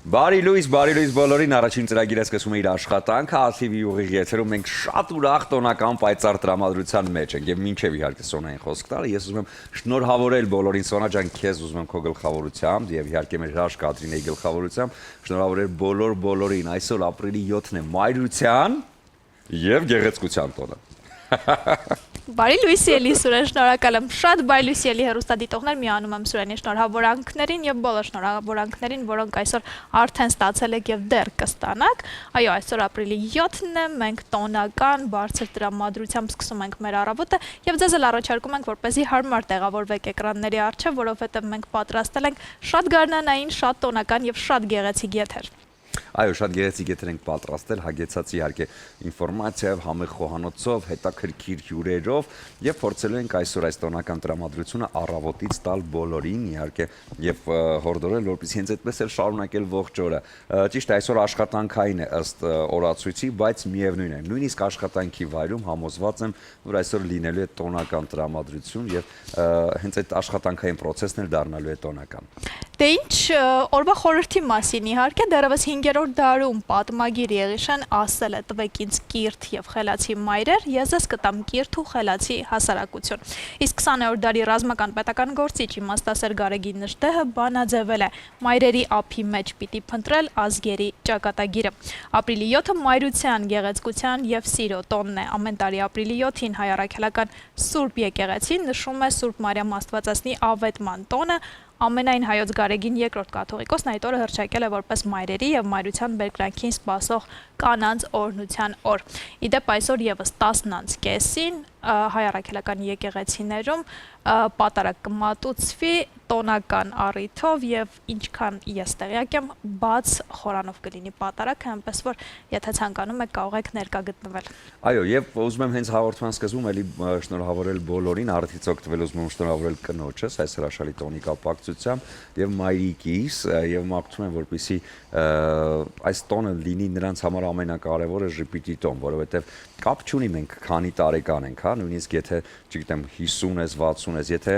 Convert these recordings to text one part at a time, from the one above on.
Բարի լույս բոլորին առաջին ծրագիրը սկսում է իր աշխատանքը ATV ուղիղ եթերում մենք շատ ուրախ տոնական պայծառ տրամադրության մեջ ենք եւ մինչեւ իհարկե Սոնային խոսք տալը ես ուզում եմ շնորհավորել բոլորին Սոնա ջան քեզ ուզում եմ քո գլխավորությամբ եւ իհարկե մեր հրաշք Կատրինեի գլխավորությամբ շնորհավորել բոլորին այսօր ապրիլի 7-ն է մայրության եւ գեղեցկության տոնը Բարի լույսի էլի Սուրեն, շնորհակալ եմ շատ բարի լույսի էլի հեռուստադիտողներ միանում եմ Սուրենի շնորհավորանքներին եւ բոլոր շնորհավորանքներին, որոնք այսօր արդեն ստացել եք եւ դեռ կստանաք։ Այո, այսօր ապրիլի 7-ն է, մենք տոնական բարձր տրամադրությամբ սկսում ենք մեր առավոտը եւ ձեզ էլ առաջարկում ենք, որպեսզի հարմար տեղավորվեք էկրանների առջեւ, որովհետեւ մենք պատրաստել ենք շատ գարնանային, շատ տոնական եւ շատ գեղեցիկ եթեր։ Այո, շատ գեղեցիկ եթեր ենք պատրաստել, հագեցած իհարկե ինֆորմացիայով, համեղ խոհանոցով, հետաքրքիր հյուրերով եւ փորձելու ենք այսօր այս տոնական տրամադրությունը առավոտից տալ բոլորին, իհարկե եւ հորդորել, որպեսզի հենց այդպես էլ շարունակել ողջ օրը։ Ճիշտ է, այսօր աշխատանքային է ըստ օրացույցի, բայց միևնույն է, նույնիսկ աշխատանքի վայրում համոզված եմ, որ այսօր լինելու է տոնական տրամադրություն եւ հենց այդ աշխատանքային process-ն էլ դառնալու է տոնական։ Դե ինչ, օրվա խորհրդի մասին իհարկե դեռևս 5-րդ դարում պատմագիր Եղիշեն ասել է տվեք ինձ կիրթ եւ խելացի մայրեր, ես ձեզ կտամ կիրթ ու խելացի հասարակություն։ Իսկ 20-րդ դարի ռազմական պետական գործիչ իմաստասեր Գարեգի Նժդեհը բանաձևել է մայրերի ափի մեջ պիտի փնտրել ազգերի ճակատագիրը։ Ապրիլի 7-ը մայրության, գեղեցկության եւ սիրո տոնն է։ Ամեն տարի ապրիլի 7-ին հայ առաքելական Սուրբ եկեղեցին նշում է Սուրբ Մարիամ Աստվածածնի ավետման տոնը։ Ամենայն հայոց Գարեգին երկրորդ կաթողիկոսն այդ օրը հռչակել է որպես մայրերի եւ մայրության բերկրանքին սպասող կանանց օրհնության օր։ Իդեպ այսօր եւս 10:30-ին հայ առաքելական եկեղեցիներում պատարակ կմատուցվի տոնական առիթով եւ ինչքան ես տեղյակ եմ բաց խորանով կլինի պատարակը, այնպես որ եթե ցանկանում եք կարող եք ներկա գտնվել։ Այո, եւ ուզում եմ հենց հաղորդման սկզբում էլի շնորհավորել բոլորին, արդից օգտվել ուզում եմ շնորհավորել կնոջս այս հրաշալի տոնի կապակցությամբ եւ մայրիկիս եւ մաղթում եմ որպեսզի այս տոնը լինի նրանց համար ամենակարևորը ժպիտի տոն, որովհետեւ կապ չունի մենք քանի տարեկան ենք, հա, նույնիսկ եթե, չգիտեմ, 50 ես, 60 ես, եթե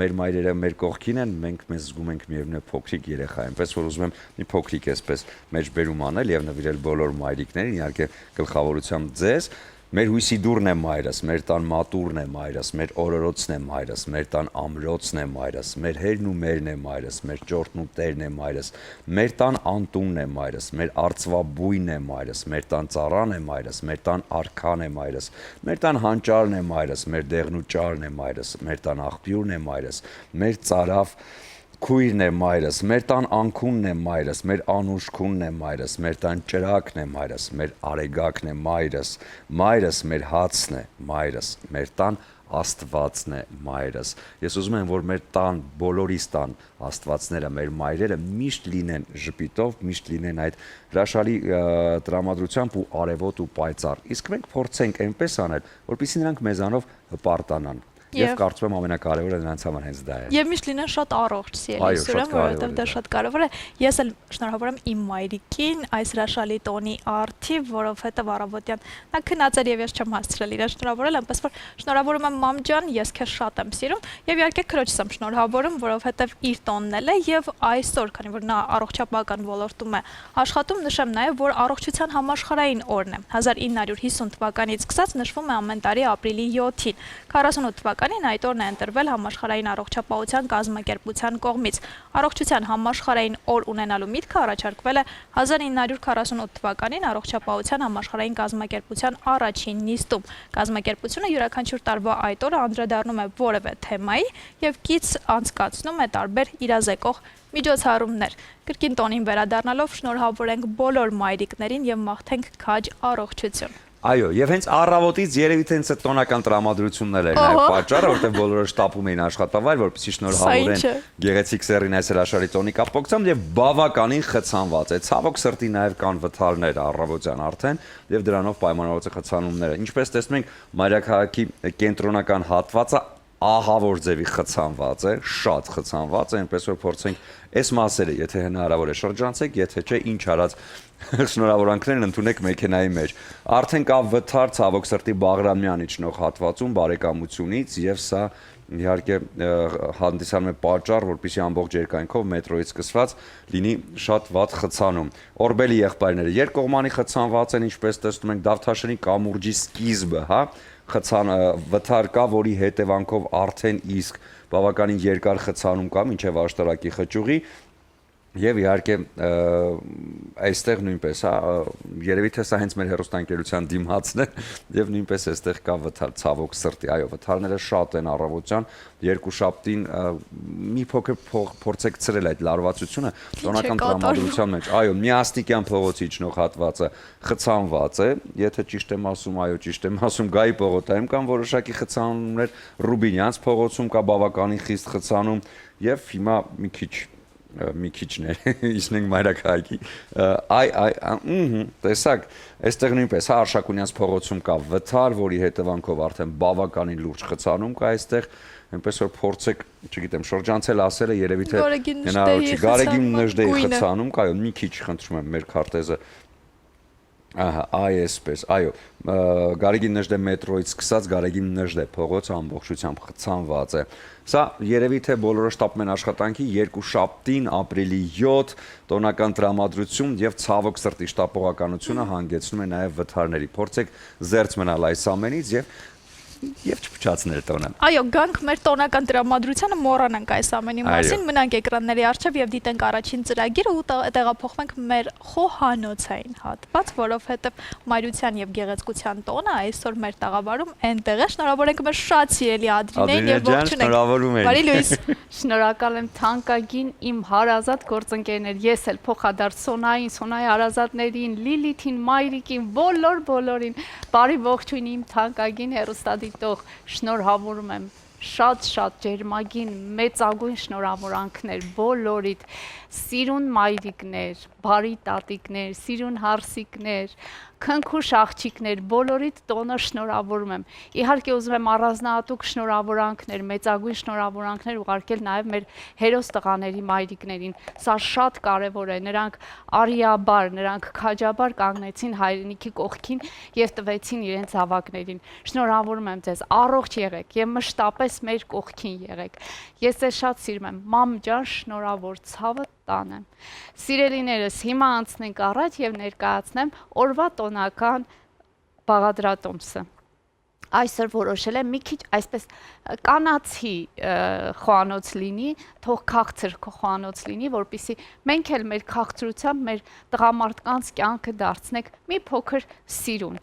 մեր մայրերը մեր կողքին են, մենք մեզ զգում ենք միևնույն փոքրիկ երեխա, այնպես որ ուզում եմ մի փոքրիկ էսպես մեջբերում անել եւ նվիրել բոլոր մայրիկներին, իհարկե գլխավորությամբ ձեզ Մեր հույսի դուրն է մայրս, մեր տան մատուրն է մայրս, մեր օրորոցն է մայրս, մեր տան ամրոցն է մայրս, մեր հերն ու մերն է մայրս, մեր ճորտն ու տերն է մայրս, մեր տան անտունն է մայրս, մեր արծվաբույնն է մայրս, մեր տան ծառան է մայրս, մեր տան արքան է մայրս, մեր տան հանճարն է մայրս, մեր դեղն ու ճարն է մայրս, մեր տան աղբյուրն է մայրս, մեր ծարավ Քույրն է մայրս, մեր տան անքունն է մայրս, մեր անուշքունն է մայրս, մեր տան ճրակն է մայրս, մեր արեգակն է մայրս, մայրս մեր հացն է մայրս, մեր տան Աստվածն է մայրս։ Ես ուզում եմ, որ մեր տան, բոլորիս տան աստվածները, մեր մայրերը միշտ լինեն ժպիտով, միշտ լինեն այդ հրաշալի տրամադրությամբ ու արևոտ ու պայծառ։ Իսկ մենք փորձենք այնպես անել, որպեսզի նրանք մեզանով հպարտանան։ Եվ կարծում եմ ամենակարևորը նրանց համար հենց դա է։ Եվ միշտ լինեն շատ առողջ սիրելի Սուրեն, որովհետև դա շատ կարևոր է։ Ես էլ շնորհավորում իմ մայրիկին այս հրաշալի տոնի արդիվ, որովհետև առավոտյան նա քնած էր եւ ես չեմ հասցրել իրեն շնորհավորել, այնպես որ շնորհավորում եմ մամ ջան, ես քեզ շատ եմ սիրում եւ իհարկե քրոջս եմ շնորհավորում, որովհետև իր տոնն էլ է եւ այսօր, քանի որ նա առողջապահական ոլորտում է աշխատում, նշեմ նաեւ, որ առողջության համաշխարհային օրն է։ 1950 թվականից սկսած նշվում է ամեն տարի ապրիլի 7-ին։ 48 թվականին այդ օրն է ընտրվել համաշխարհային առողջապահության կազմակերպության կողմից։ Առողջության համաշխարհային օր ունենալու միտքը առաջարկվել է 1948 թվականին առողջապահության համաշխարհային կազմակերպության առաջին նիստում։ Կազմակերպությունը յուրաքանչյուր տարվա այդ օրը անդրադառնում է որևէ թեմայի եւ կից անցկացնում է տարբեր իրազեկող միջոցառումներ։ Կրկին տոնին վերադառնալով շնորհավորենք բոլոր մայրիկներին եւ մաղթենք քաջ առողջություն։ Այո, եւ հենց առավոտից երևի թե հենց այդ տոնական տրամադրությունն էր նաեւ պատճառը, որտեղ բոլորը շտապում էին աշխատավայր, որպեսզի շնորհավորեն գեղեցիկ սերին այս հրաշալի տոնի կապակցությամբ եւ բավականին խցանված է։ Ցավոք սրտի նաեւ կան վթարներ առավոտյան արդեն եւ դրանով պայմանավորված է խցանումները։ Ինչպես տեսնում ենք, մայրաքաղաքի կենտրոնական հատվածը ահավոր ձևի խցանված է, շատ խցանված է, այնպես որ փորձենք այս մասերը, եթե հնարավոր է շրջանցեք, եթե չէ, ինչ արած շնորհավորանքներն ընդունեք մեքենայի մեջ։ Արդեն կա վթար ցավոք սրտի Բաղրամյանի ճնող հատվածում բարեկամությունից եւ սա իհարկե հանդիսանում է պատճառ, որպեսզի ամբողջ երկայնքով մետրոյից սկսված լինի շատ վատ խցանում։ Օրբելի եղբայրները երկկողմանի խցանված են, ինչպես տեսնում ենք, Դավթաշենի կամուրջի սկիզբը, հա, վթար կա, որի հետևանքով արդեն իսկ բավականին երկար խցանում կա մինչև աշտարակի խճուղի, եւ իհարկե այստեղ նույնպես հա երևի թե սա հենց մեր հերոստանգերության դիմացն է եւ նույնպես այստեղ կա վթար ցավոք սրտի այո վթարները շատ են առավոտյան երկուշաբթին մի փոքր փորձեք ցրել այդ լարվածությունը տոնական տրամադրության մեջ այո Միաստիկյան փողոցի իջնող հատվածը խցանված է եթե ճիշտ եմ ասում այո ճիշտ եմ ասում Գայի պողոտայում կան որոշակի խցանումներ Ռուբինյանց փողոցում կա բավականին խիստ խցանում եւ հիմա մի քիչներ իսնենք մայրաքաղաքի տեսակ այստեղ նույնպես հա Արշակունյանց փողոցում կա վթար որի հետևանքով արդեն բավականին լուրջ խցանում կա այստեղ այնպես որ փորձեք չգիտեմ շրջանցել ասելը երևի թե հնարավոր չի Գարեգին Նժդեի խցանում կա մի քիչ խնդրում եմ մեր քարտեզը Ահա, այսպես, այո, Գարեգին Նժդե մետրոյից սկսած Գարեգին Նժդե փողոցը ամբողջությամբ խցանված է։ Սա երևի թե բոլորը շտապում են աշխատանքի երկուշաբթին ապրիլի 7 տոնական տրամադրություն եւ ցավոք սրտի շտապողականությունը հանգեցնում է նաեւ վթարների։ Փորձեք զերծ մնալ այս ամենից եւ չփչացնել տոնը։ Այո, գանք մեր տոնական տրամադրությանը մոռանանք այս ամենի մասին, մնանք էկրանների առջև եւ դիտենք առաջին ծրագիրը ու տեղափոխվենք մեր խոհանոցային հատված, որովհետեւ մայրության եւ գեղեցկության տոնը այսօր մեր տաղավարում այնտեղ է։ Շնորհավորենք մեր շատ սիրելի Ադրինեն եւ ողջունենք։ Բարի լույս։ Շնորհակալ եմ թանկագին իմ հարազատ գործընկերներ, ես էլ փոխադարձ Սոնային, Սոնայի հարազատներին, Լիլիթին, Մայրիկին, բոլորին, բարի ողջույն իմ թանկագին հեռուստադիտող, շնորհավորում եմ շատ ջերմագին մեծագույն շնորհավորանքներ բոլորիդ, սիրուն մայրիկներ, բարի տատիկներ, սիրուն հարսիկներ, քնքուշ աղջիկներ, բոլորիդ տոնը շնորհավորում եմ։ Իհարկե ուզում եմ առանձնահատուկ շնորհավորանքներ, մեծագույն շնորհավորանքներ ուղարկել նաև մեր հերոս տղաների մայրիկներին։ Սա շատ կարևոր է, նրանք արիաբար, նրանք քաջաբար կանգնեցին հայրենիքի կողքին եւ տվեցին իրենց զավակներին։ Շնորհավորում եմ ձեզ, առողջ եղեք եւ մշտապես մեր կողքին եղեք։ Ես ձեզ շատ սիրում եմ, մամ ջան, շնորհավոր, ցավը տանեմ։ Սիրելիներս, հիմա անցնենք առաջ եւ ներկայացնեմ օրվա տոնական բաղադրատոմսը։ Այսօր որոշել եմ մի քիչ այսպես կանացի խոհանոց լինի, թող քաղցր խոհանոց լինի, որպեսզի մենք էլ մեր քաղցրությամբ մեր տղամարդկանց կյանքը դարձնենք մի փոքր սիրուն։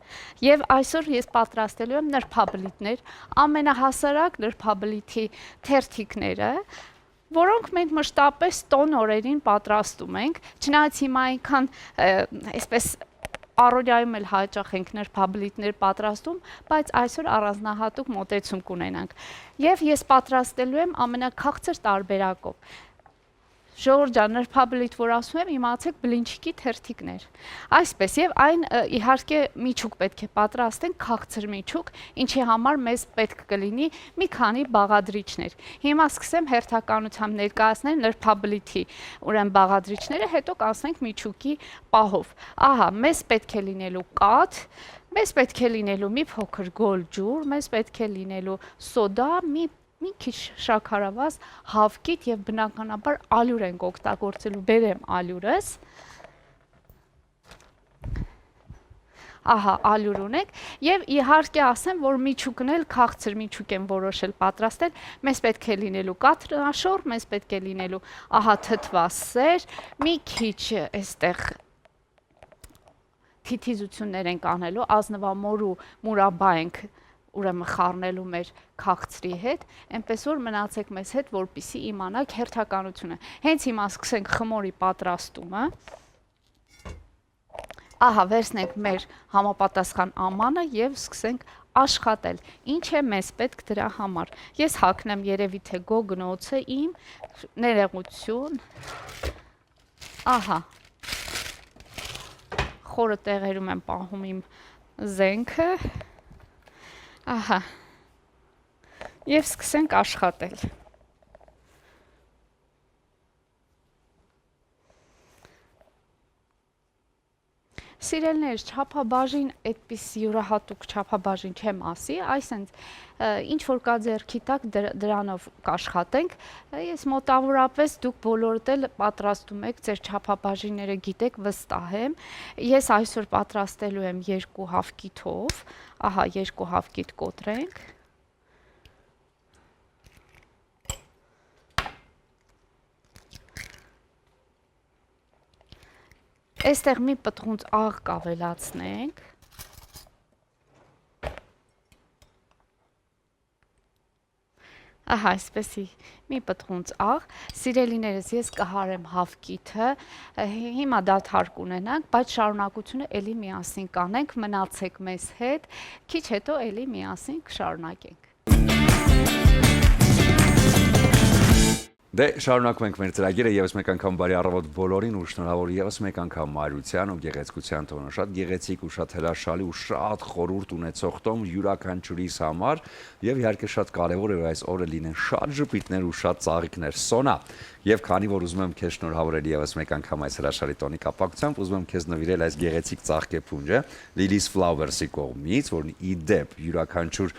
Եվ այսօր ես պատրաստելու եմ նրբաբլիթներ, ամենահասարակ նրբաբլիթի թերթիկները, որոնք մենք մշտապես տոն օրերին պատրաստում ենք, չնայած հիմա այնքան այսպես առօրյայում էլ հաճախ ենք նրբաբլիթներ պատրաստում, բայց այսօր առանձնահատուկ մոտեցում կունենանք։ Եվ ես պատրաստելու եմ ամենաքաղցր տարբերակով։ Ժողովուրդ ջան, նրբաբլիթ որ ասում եմ, իմացեք բլինչիկի թերթիկներ։ Այսպես եւ այն իհարկե միջուկ պետք է պատրաստենք, քաղցր միջուկ, ինչի համար մեզ պետք կլինի մի քանի բաղադրիչներ։ Հիմա սկսեմ հերթականությամբ ներկայացնել նրբաբլիթի ուրեմն բաղադրիչները, հետո կանցնենք միջուկի պահով։ Ահա, մեզ պետք է լինելու կաթ, մեզ պետք է լինելու մի փոքր գոլ ջուր, մեզ պետք է լինելու սոդա, մի քիչ շաքարավազ, հավկիթ եւ բնականաբար ալյուր ենք օգտագործելու, բերեմ ալյուրս։ Ահա, ալյուր ունենք եւ իհարկե ասեմ, որ միջուկն էլ քաղցր միջուկ եմ որոշել պատրաստել, մեզ պետք է լինելու կաթնաշոր, մեզ պետք է լինելու ահա թթվասեր, մի քիչ այստեղ թիթիզություններ ենք անելու, ազնվամոր ու մուրաբա ենք ուրեմն խառնելու մեր քաղցրի հետ, այնպես որ մնացեք մեզ հետ, որպեսզի իմանաք հերթականությունը։ Հենց հիմա սկսենք խմորի պատրաստումը։ Ահա, վերցնենք մեր համապատասխան ամանը եւ սկսենք աշխատել։ Ինչ է մեզ պետք դրա համար։ Ես հագնեմ երևի թե գոգնոցը իմ, ներողություն։ Ահա։ Խորը տեղերում եմ պահում իմ զենքը։ Ահա, և սկսենք աշխատել։ Սիրելիներ, չափաբաժին այդպես յուրահատուկ չափաբաժին չեմ ասի, այսինքն ինչ որ կա ձեռքի տակ դրանով կաշխատենք։ Ես մոտավորապես դուք բոլորդ էլ պատրաստում եք ձեր չափաբաժինները գիտեք, վստահ եմ։ Ես այսօր պատրաստելու եմ 2 հավկիթով, ահա 2 հավկիթ կոտրենք։ Այստեղ մի պտղունց աղ կավելացնենք։ Ահա, այսպեսի մի պտղունց աղ, սիրելիներս ես կհարեմ հավկիթը, հիմա դադար կունենանք, բայց շարունակությունը էլի միասին կանենք, մնացեք մեզ հետ, քիչ հետո էլի միասին կշարունակենք։ Դե շարունակում ենք մեր ծրագիրը եւս մեկ անգամ բարի առավոտ բոլորին ու շնորհավոր եւս մեկ անգամ Մարության ու գեղեցկության տոնը շատ գեղեցիկ ու շատ հրաշալի ու շատ խորհուրդ ունեցող տոն յուրաքանչյուրիս համար եւ իհարկե շատ կարեւոր է որ այս օրը լինեն շատ ժպիտներ ու շատ ծաղիկներ Սոնա եւ քանի որ ուզում եմ քեզ շնորհավորել եւս մեկ անգամ այս հրաշալի տոնի կապակցությամբ ուզում եմ քեզ նվիրել այս գեղեցիկ ծաղկեփունջը Lily's Flowers-ի կողմից որն ի դեպ յուրաքանչյուր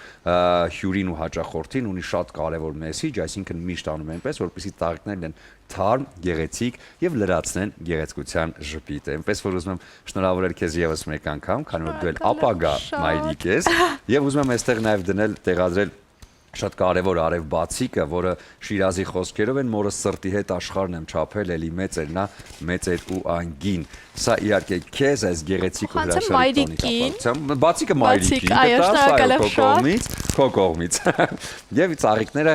հյուրին ու հաճախորդին ունի շատ կարեւոր մեսիջ այսինքն միշտ անում այնպես որպեսզի ծաղիկներն են թարմ, գեղեցիկ եւ լրացնեն գեղեցկության ժպիտը։ Այնպես որ ուզում եմ շնորհավորել քեզ եւս մեկ անգամ, քանի որ դու էլ ապագա մայրիկ ես եւ ուզում եմ այստեղ նաեւ դնել տեղադրել շատ կարևոր արև բացիկը, որը Շիրազի խոսքերով են մորս սրտի հետ աշխարհն եմ չափել, էլի մեծ էր նա, մեծ էր ու անգին։ Սա իհարկե քեզ այս գեղեցիկ ու հրաշալի տոնի կապակցությամբ բացիկը մայրիկին կտաս քո կողմից եւ ծաղիկները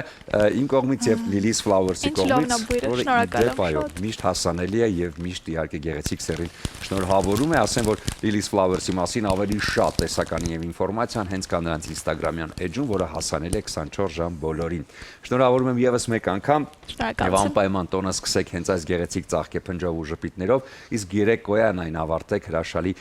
իմ կողմից եւ Lily's Flowers-ի կողմից որը միշտ հասանելի է եւ միշտ իհարկե գեղեցիկ սերին շնորհավորում է ասեմ որ Lily's Flowers-ի մասին ավելի շատ տեսականի եւ ինֆորմացիան հենց կա նրանց Instagram-յան էջում որը հասանելի է 24 ժամ բոլորին շնորհավորում եմ եւս մեկ անգամ եւ անպայման տոնը սկսեք հենց այս գեղեցիկ ծաղկեփնջով ու ժպիտներով իսկ երեկոյան այն ավարտեք հրաշալի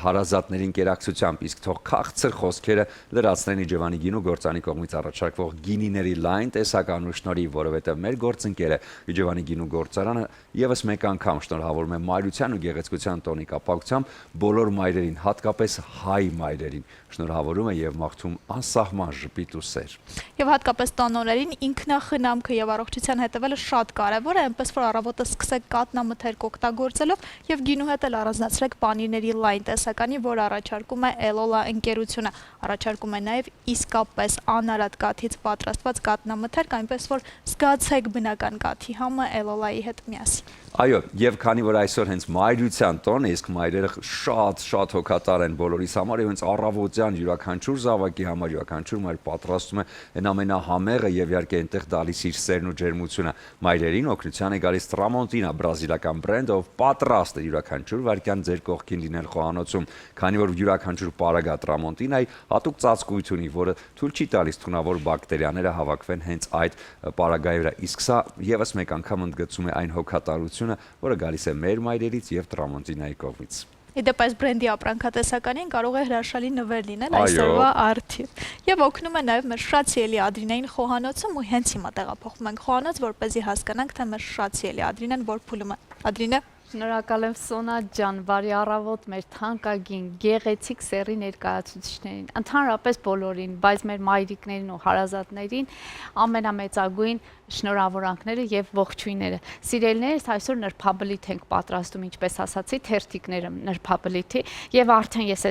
հարազատներին կերակցությամբ իսկ թող քաղցր խոսքերը լրացնեն Իջևանի գինու գործանի կողմից առաջարկվող գինիների լայն տեսականու շնորհիվ, որովհետև մեր գործընկերը Իջևանի գինու գործարանը եւս մեկ անգամ շնորհավորում է մայրության ու գեղեցկության տոնի կապակցությամբ բոլոր մայրերին, հատկապես հայ մայրերին շնորհավորում է եւ մաղթում անսահման ժպիտ ու սեր։ Եվ հատկապես տոնորերին ինքնախնամքը եւ առողջության հետևելը շատ կարեւոր է, այնպես որ առավոտը սկսեք կատնամթերք օգտագործելով եւ գինու հետ էլ առանձնացրեք պանիրների լայն տեսականի, որ առաջարկում է Elola ընկերությունը, առաջարկում է նաեւ իսկապես անարատ կաթից պատրաստված կատնամթերք, այնպես որ զգացեք բնական կաթի համը Elola-ի հետ միասին։ Այո, եւ քանի որ այսօր հենց մայրության տոնն է, իսկ մայրերը շատ հոգատար են բոլորիս համար եւ հենց առավոտյան յուրաքանչյուր զավակի համար յուրաքանչյուր մայր պատրաստում է այն ամենահամեղը եւ իհարկե այնտեղ տալիս իր սերն ու ջերմությունը մայրերին օգնության է գալիս Tramontina բրազիլական բրենդով պատրաստ է յուրաքանչյուր վարքյան ձեր կողքին լինել խոհանոցում, քանի որ յուրաքանչյուր պարագա Tramontina-ի հատուկ ծածկույթ ունի, որը թույլ չի տալիս թունավոր բակտերիաները հավաքվեն հենց այդ պարագայի վրա, իսկ սա եւս մեկ անգամ ընդգծում է այն հոգատարությունը որը գալիս է մեր մայրերից եւ Tramontina-ի կողմից։ Իդեպ այս բրենդի ապրանքատեսականին կարող է հրաշալի նվեր լինել այսօրվա արդիվ։ Եվ օգնում է նաեւ մեր շատ սիրելի Ադրինային խոհանոցում ու հենց հիմա տեղափոխվում ենք խոհանոց, որպեսզի հասկանանք, թե մեր շատ սիրելի Ադրինեն որ փուլում է։ Ադրինե Շնորհակալ եմ Սոնա ջան, բարի առավոտ մեր թանկագին գեղեցիկ սերի ներկայացուցիչներին, ընդհանրապես բոլորին, բայց մեր մայրիկներին ու հարազատներին ամենամեծագույն շնորհավորանքները եւ ողջույնները։ Սիրելիներս, այսօր նրբաբլիթ ենք պատրաստում, ինչպես ասացի, թերթիկները նրբաբլիթի եւ արդեն ես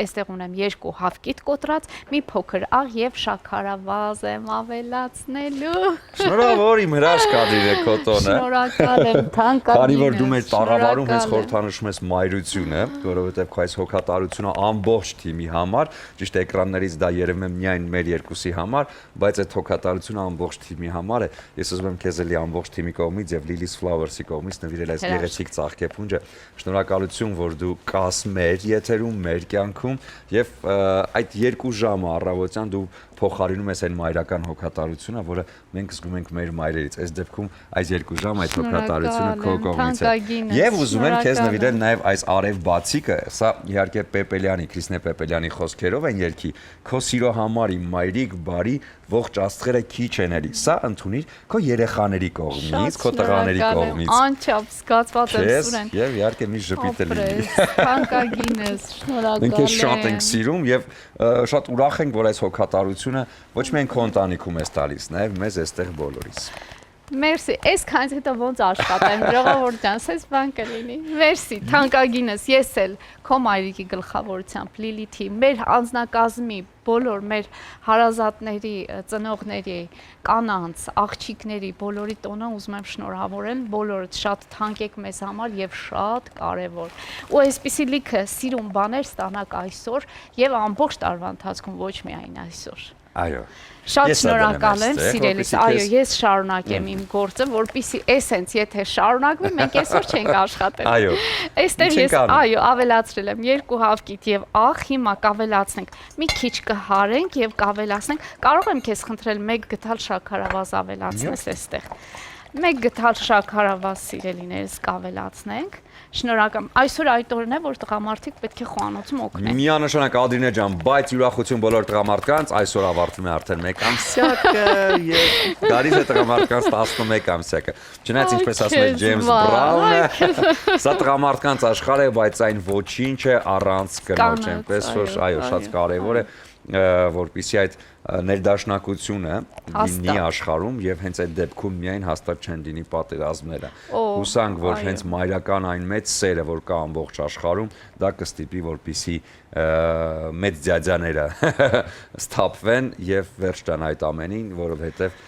այստեղ ունեմ 2 հավկիթ կոտրած, մի փոքր աղ եւ շաքարավազ եմ ավելացնելու։ Շնորհավոր իմ հրաշք Ադրինե քո տոնը։ Շնորհակալ եմ թանկագին։ Քանի որ դու մեր տառավարում հենց խորհրդանշում ես մայրությունը, որովհետև քո այս հոգատարությունը ամբողջ թիմի համար, ճիշտ էկրաններից դա երևում է միայն մեր երկուսի համար, բայց այդ հոգատարությունը ամբողջ թիմի համար է։ Ես ուզում եմ քեզ էլի ամբողջ թիմի կողմից եւ Lily's Flowers-ի կողմից նվիրել այս գեղեցիկ ծաղկեփունջը։ Շնորհակալություն, որ դու կաս մեր եթերում, մեր կյանքում եւ այդ 2 ժամը առավոտյան դու փոխարինում ես այն մայրական հոգատարությունը, որը մենք զգում ենք մեր մայրերից։ Այս դեպքում այս 2 ժամ այդ հոգատարությունը քո կողմից է։ Եվ ուզում եմ քեզ նվիրել նաև այս արև բացիկը, սա իհարկե Պեպելյանի, Քրիստինե Պեպելյանի խոսքերով են երգի, քո սիրո համար իմ մայրիկ, բարի, ողջ աստղերը քիչ են էլի։ Սա ընդունիր քո երեխաների կողմից, քո տղաների կողմից։ Անչափ զգացված եմ Սուրեն։ Եվ իհարկե մի ժպիտ է լինի։ Թանկագինս, շնորհակալ եմ։ Մենք քեզ շատ ենք սիրում եւ շատ ուրախ ենք, որ այս հոգատարությունը ոչ միայն քո ընտանիքում ես տալիս, նաեւ մեզ այստեղ բոլորիս։ Մերսի, այսքանից հետո ոնց աշխատեմ, ժողովուրդ ջան, սես բան կլինի։ Մերսի, թանկագինս, ես էլ քո մայրիկի գլխավորությամբ Լիլիթի, մեր անձնակազմի բոլոր մեր հարազատների, ծնողների, կանանց, աղջիկների բոլորի տոնը ուզում եմ շնորհավորել, բոլորդ շատ թանկ եք մեզ համար եւ շատ կարեւոր։ Ու այսպիսի լիքը սիրուն բաներ ստանաք այսօր եւ ամբողջ տարվա ընթացքում, ոչ միայն այսօր։ Այո։ Շատ շնորհակալ եմ, սիրելիս, այո, ես շարունակեմ իմ գործը, որպեսզի էսենց, եթե շարունակվի, մենք այսօր չենք աշխատել։ Այո։ Այստեղ ես, այո, ավելացրել եմ 2 հավկիթ եւ աղ, հիմա կավելացնենք։ Մի քիչ կհարենք եւ կավելացնենք։ Կարող եմ քեզ խնդրել 1 գդալ շաքարավազ ավելացնես այստեղ։ 1 գդալ շաքարավազ, սիրելիներս, կավելացնենք։ Շնորհակալ։ Այսօր այդ օրն է, որ տղամարդիկ պետք է խոհանոցում օգնեն։ Միանշանակ Ադրինե ջան, բայց յուրախություն բոլոր տղամարդկանց, այսօր ավարտվում է արդեն 1 ամսյակը եւ գալիս է տղամարդկանց 11 ամսյակը։ Չնայած ինչպես ասում է Ջեյմս Բրաունը, սա տղամարդկանց աշխարհ է, բայց այն ոչինչ է առանց կնոջ, այնպես որ այո, շատ կարեւոր է որպեսզի այդ ներդաշնակությունը լինի աշխարհում եւ հենց այդ դեպքում միայն հաստատ չեն լինի պատերազմները։ Հուսանք, որ հենց մայրական այն մեծ սերը, որ կա ամբողջ աշխարհում, դա կստիպի, որպեսզի մեծ ձյաձաները սթափվեն եւ վերջ տան այդ ամենին, որովհետեւ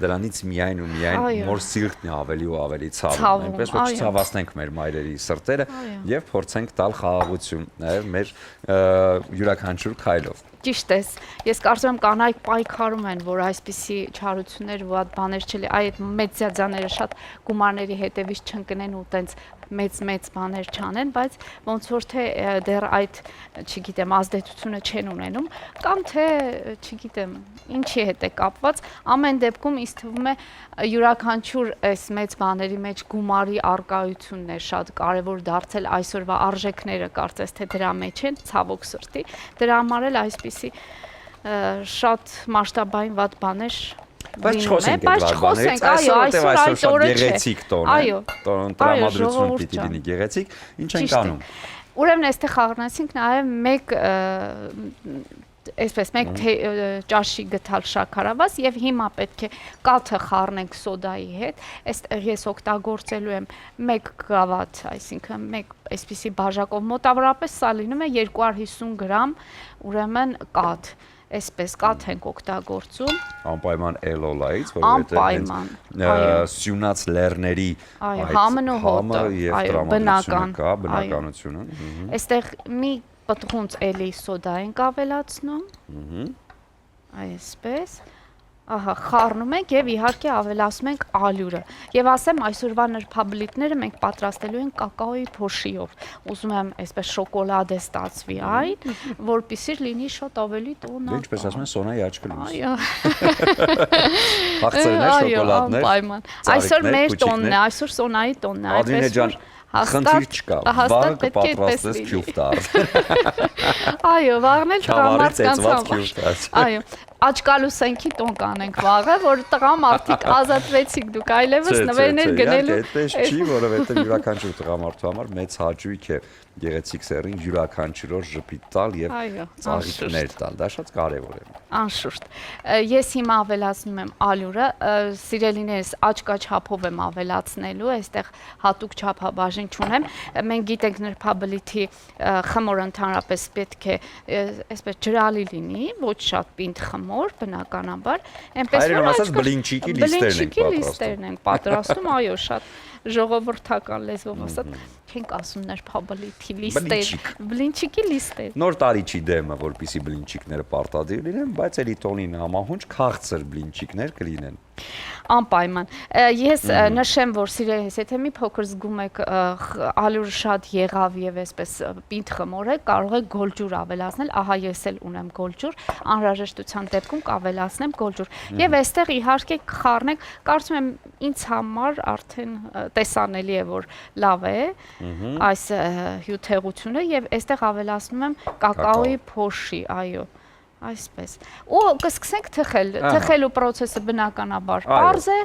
դրանից միայն ու միայն նոր սիրտն է ավելի ու ավելի ցավում։ Այնպես որ չցավացնենք մեր մայրերի սրտերը եւ փորձենք տալ խաղաղություն նաեւ մեր յուրաքանչյուր քայլով։ Ճիշտ ես, ես կարծում եմ կանայք պայքարում են, որ այսպիսի չարություններ ու այդ բաներ չլի, այդ մեծ ձյաձաները շատ գումարների հետևից չընկնեն ու տենց մեծ բաներ չանեն, բայց ոնց որ թե դեռ այդ, չգիտեմ, ազդեցությունը չեն ունենում, կամ թե, չգիտեմ, ինչի հետ է կապված, ամեն դեպքում ինձ թվում է յուրաքանչյուր այս մեծ բաների մեջ գումարի առկայությունն է շատ կարևոր դարձել այսօրվա արժեքները կարծես թե դրա մեջ են, ցավոք սրտի, դրա համար էլ այսպիսի շատ մասշտաբային վատ բաներ Բայց չխոսենք այդ բաներից, այսօր այդ օրը չէ։ Գեղեցիկ տոն է, տրամադրություն պիտի լինի գեղեցիկ, ինչ ենք անում։ Ուրեմն այստեղ խաղացինք նաև մեկ ճաշի գտալ շաքարավազ եւ հիմա պետք է կաթը խառնենք սոդայի հետ։ Այստեղ ես օգտագործելու եմ 1 գավաթ, այսինքն 1 այսպիսի բաժակով մոտավորապես սա լինում է 250 գրամ, ուրեմն կաթ։ Այսպես կաթ ենք օգտագործում։ Անպայման էլոլայից, որովհետև սյունած լեռների համն ու հոտը, բնականությունը։ Այստեղ մի պտղունց էլի սոդա ենք ավելացնում։ Այսպես։ Ահա, խառնում ենք եւ իհարկե ավելացնում ենք ալյուրը։ Եվ ասեմ, այսօրվա նրբաբլիթները մենք պատրաստելու ենք կակաոյի փոշիով։ Ուզում եմ այսպես շոկոլադե ստացվի այդ, որպեսզի լինի շատ ավելի տոնա։ Ինչպես ասում են, սոնայի աչքը լույս։ Այո։ Բաղցերներ, շոկոլադներ։ Անպայման։ Այսօր մեր տոնն է, այսօր սոնայի տոնն է, այդպես որ խնդիր չկա, վաղը կպատրաստես քյուֆտար։ Այո, վաղն էլ տղամարդկանց համար։ Այո, աչկալուսենքի տոն կանենք վաղը, որ տղամարդիկ ազատվեցիք դուք այլևս նվերներ գնելու։ Այդպես չի, որովհետև յուրաքանչյուր տղամարդու համար մեծ հաճույք է գեղեցիկ սերին յուրաքանչյուրով ժպիտ տալ եւ ծաղիկներ տալ։ Դա շատ կարեւոր է։ Անշուշտ։ Ես հիմա ավելացնում եմ ալյուրը, սիրելիներս աչքաչափով եմ ավելացնելու, այստեղ հատուկ չափաբաժին չունեմ։ Մենք գիտենք նրբաբլիթի խմորը ընդհանրապես պետք է այսպես ջրալի լինի, ոչ շատ պինդ խմոր, բնականաբար, այնպես որ ասած բլինչիկի լիստերն ենք պատրաստում։ Այո, շատ ժողովրդական լեզվով ասած, ենք ասում ներփաբլիթի լիստեր, բլինչիկի լիստեր։ Նոր տարի չի դեմը, որպեսի բլինչիկները պարտադիր լինեն, բայց էլի տոնին համահունչ քաղցր բլինչիկներ կլինեն։ Անպայման։ Ես նշեմ, որ սիրելիս, եթե մի փոքր զգում եք ալյուրը շատ եղավ եւ այսպես պինդ խմոր է, կարող եք գոլջուր ավելացնել, ահա ես էլ ունեմ գոլջուր, անհրաժեշտության դեպքում կավելացնեմ գոլջուր։ Եվ այստեղ իհարկե կխառնեք, կարծում եմ ինձ համար արդեն տեսանելի է, որ լավ է այս հյութեղությունը եւ այստեղ ավելացնում եմ կակաոյի փոշի, այո։ Այսպես։ Ու կսկսենք թխելու process-ը բնականաբար պարզ է,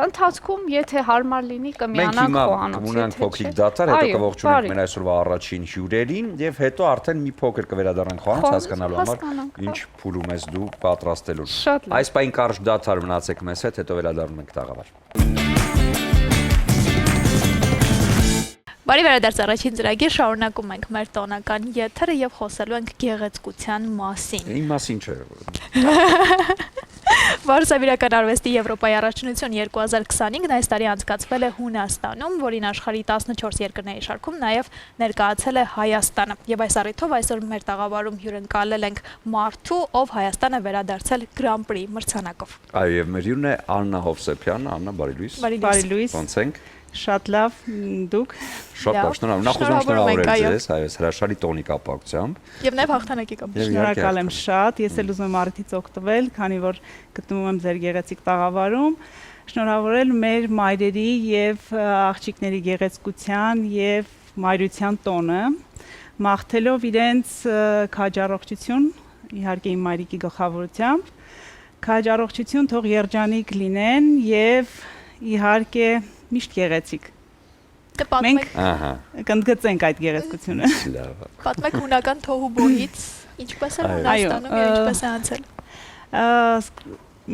ընթացքում եթե հարմար լինի կմիանանք խոհանոց։ Մենք հիմա կմնանք փոքրիկ դադար, հետո կողջունենք մեր այսօրվա առաջին հյուրերին եւ հետո արդեն մի փոքր կվերադառնանք խոհանոց հասկանալու համար ինչ փուլում ես դու պատրաստելուն։ Այս պայն կարճ դադար մնացեք մեզ հետ, հետո վերադառնում ենք տաղավար։ Բարի վերադարձ առաջին ծրագիր, շարունակում ենք մեր տոնական եթերը եւ խոսելու ենք գեղեցկության մասին։ Իմ մասին չէ։ Վարսավիրական արվեստի Եվրոպայի առաջնություն 2025-ն այս տարի անցկացվել է Հունաստանում, որին աշխարհի 14 երկրների շարքում նաև ներկայացել է Հայաստանը։ Եվ այս առիթով այսօր մեր տաղավարում հյուրընկալել ենք մարդու, ով Հայաստան է վերադարձել Grand Prix մրցանակով։ Այո, եւ մեր հյուրն է Աննա Հովսեփյանը, Աննա, բարի լույս։ Բարի լույս։ Ոնց ենք։ Շատ լավ, դուք։ Շատ լավ, շնորհակալ եմ։ Նախ ուզում եմ շնորհավորել ձեզ, այո, հրաշալի տոնի կապակցությամբ։ Եվ նաև հաղթանակի կապ։ Շնորհակալ եմ շատ, ես էլ ուզում եմ առիթից օգտվել, քանի որ գտնվում եմ ձեր գեղեցիկ տաղավարում, շնորհավորել մեր մայրերի եւ աղջիկների գեղեցկության եւ մայրության տոնը, մաղթելով իրենց քաջ առողջություն, իհարկե իմ մայրիկի գլխավորությամբ, քաջ առողջություն թող երջանիկ լինեն եւ իհարկե միշտ գեղեցիկ։ Մենք կընդգծենք այդ գեղեցկությունը։ Լավ։ Պատմեք հունական թոհուբոհից, ինչպես է Հունաստանում եւ ինչպես է անցել։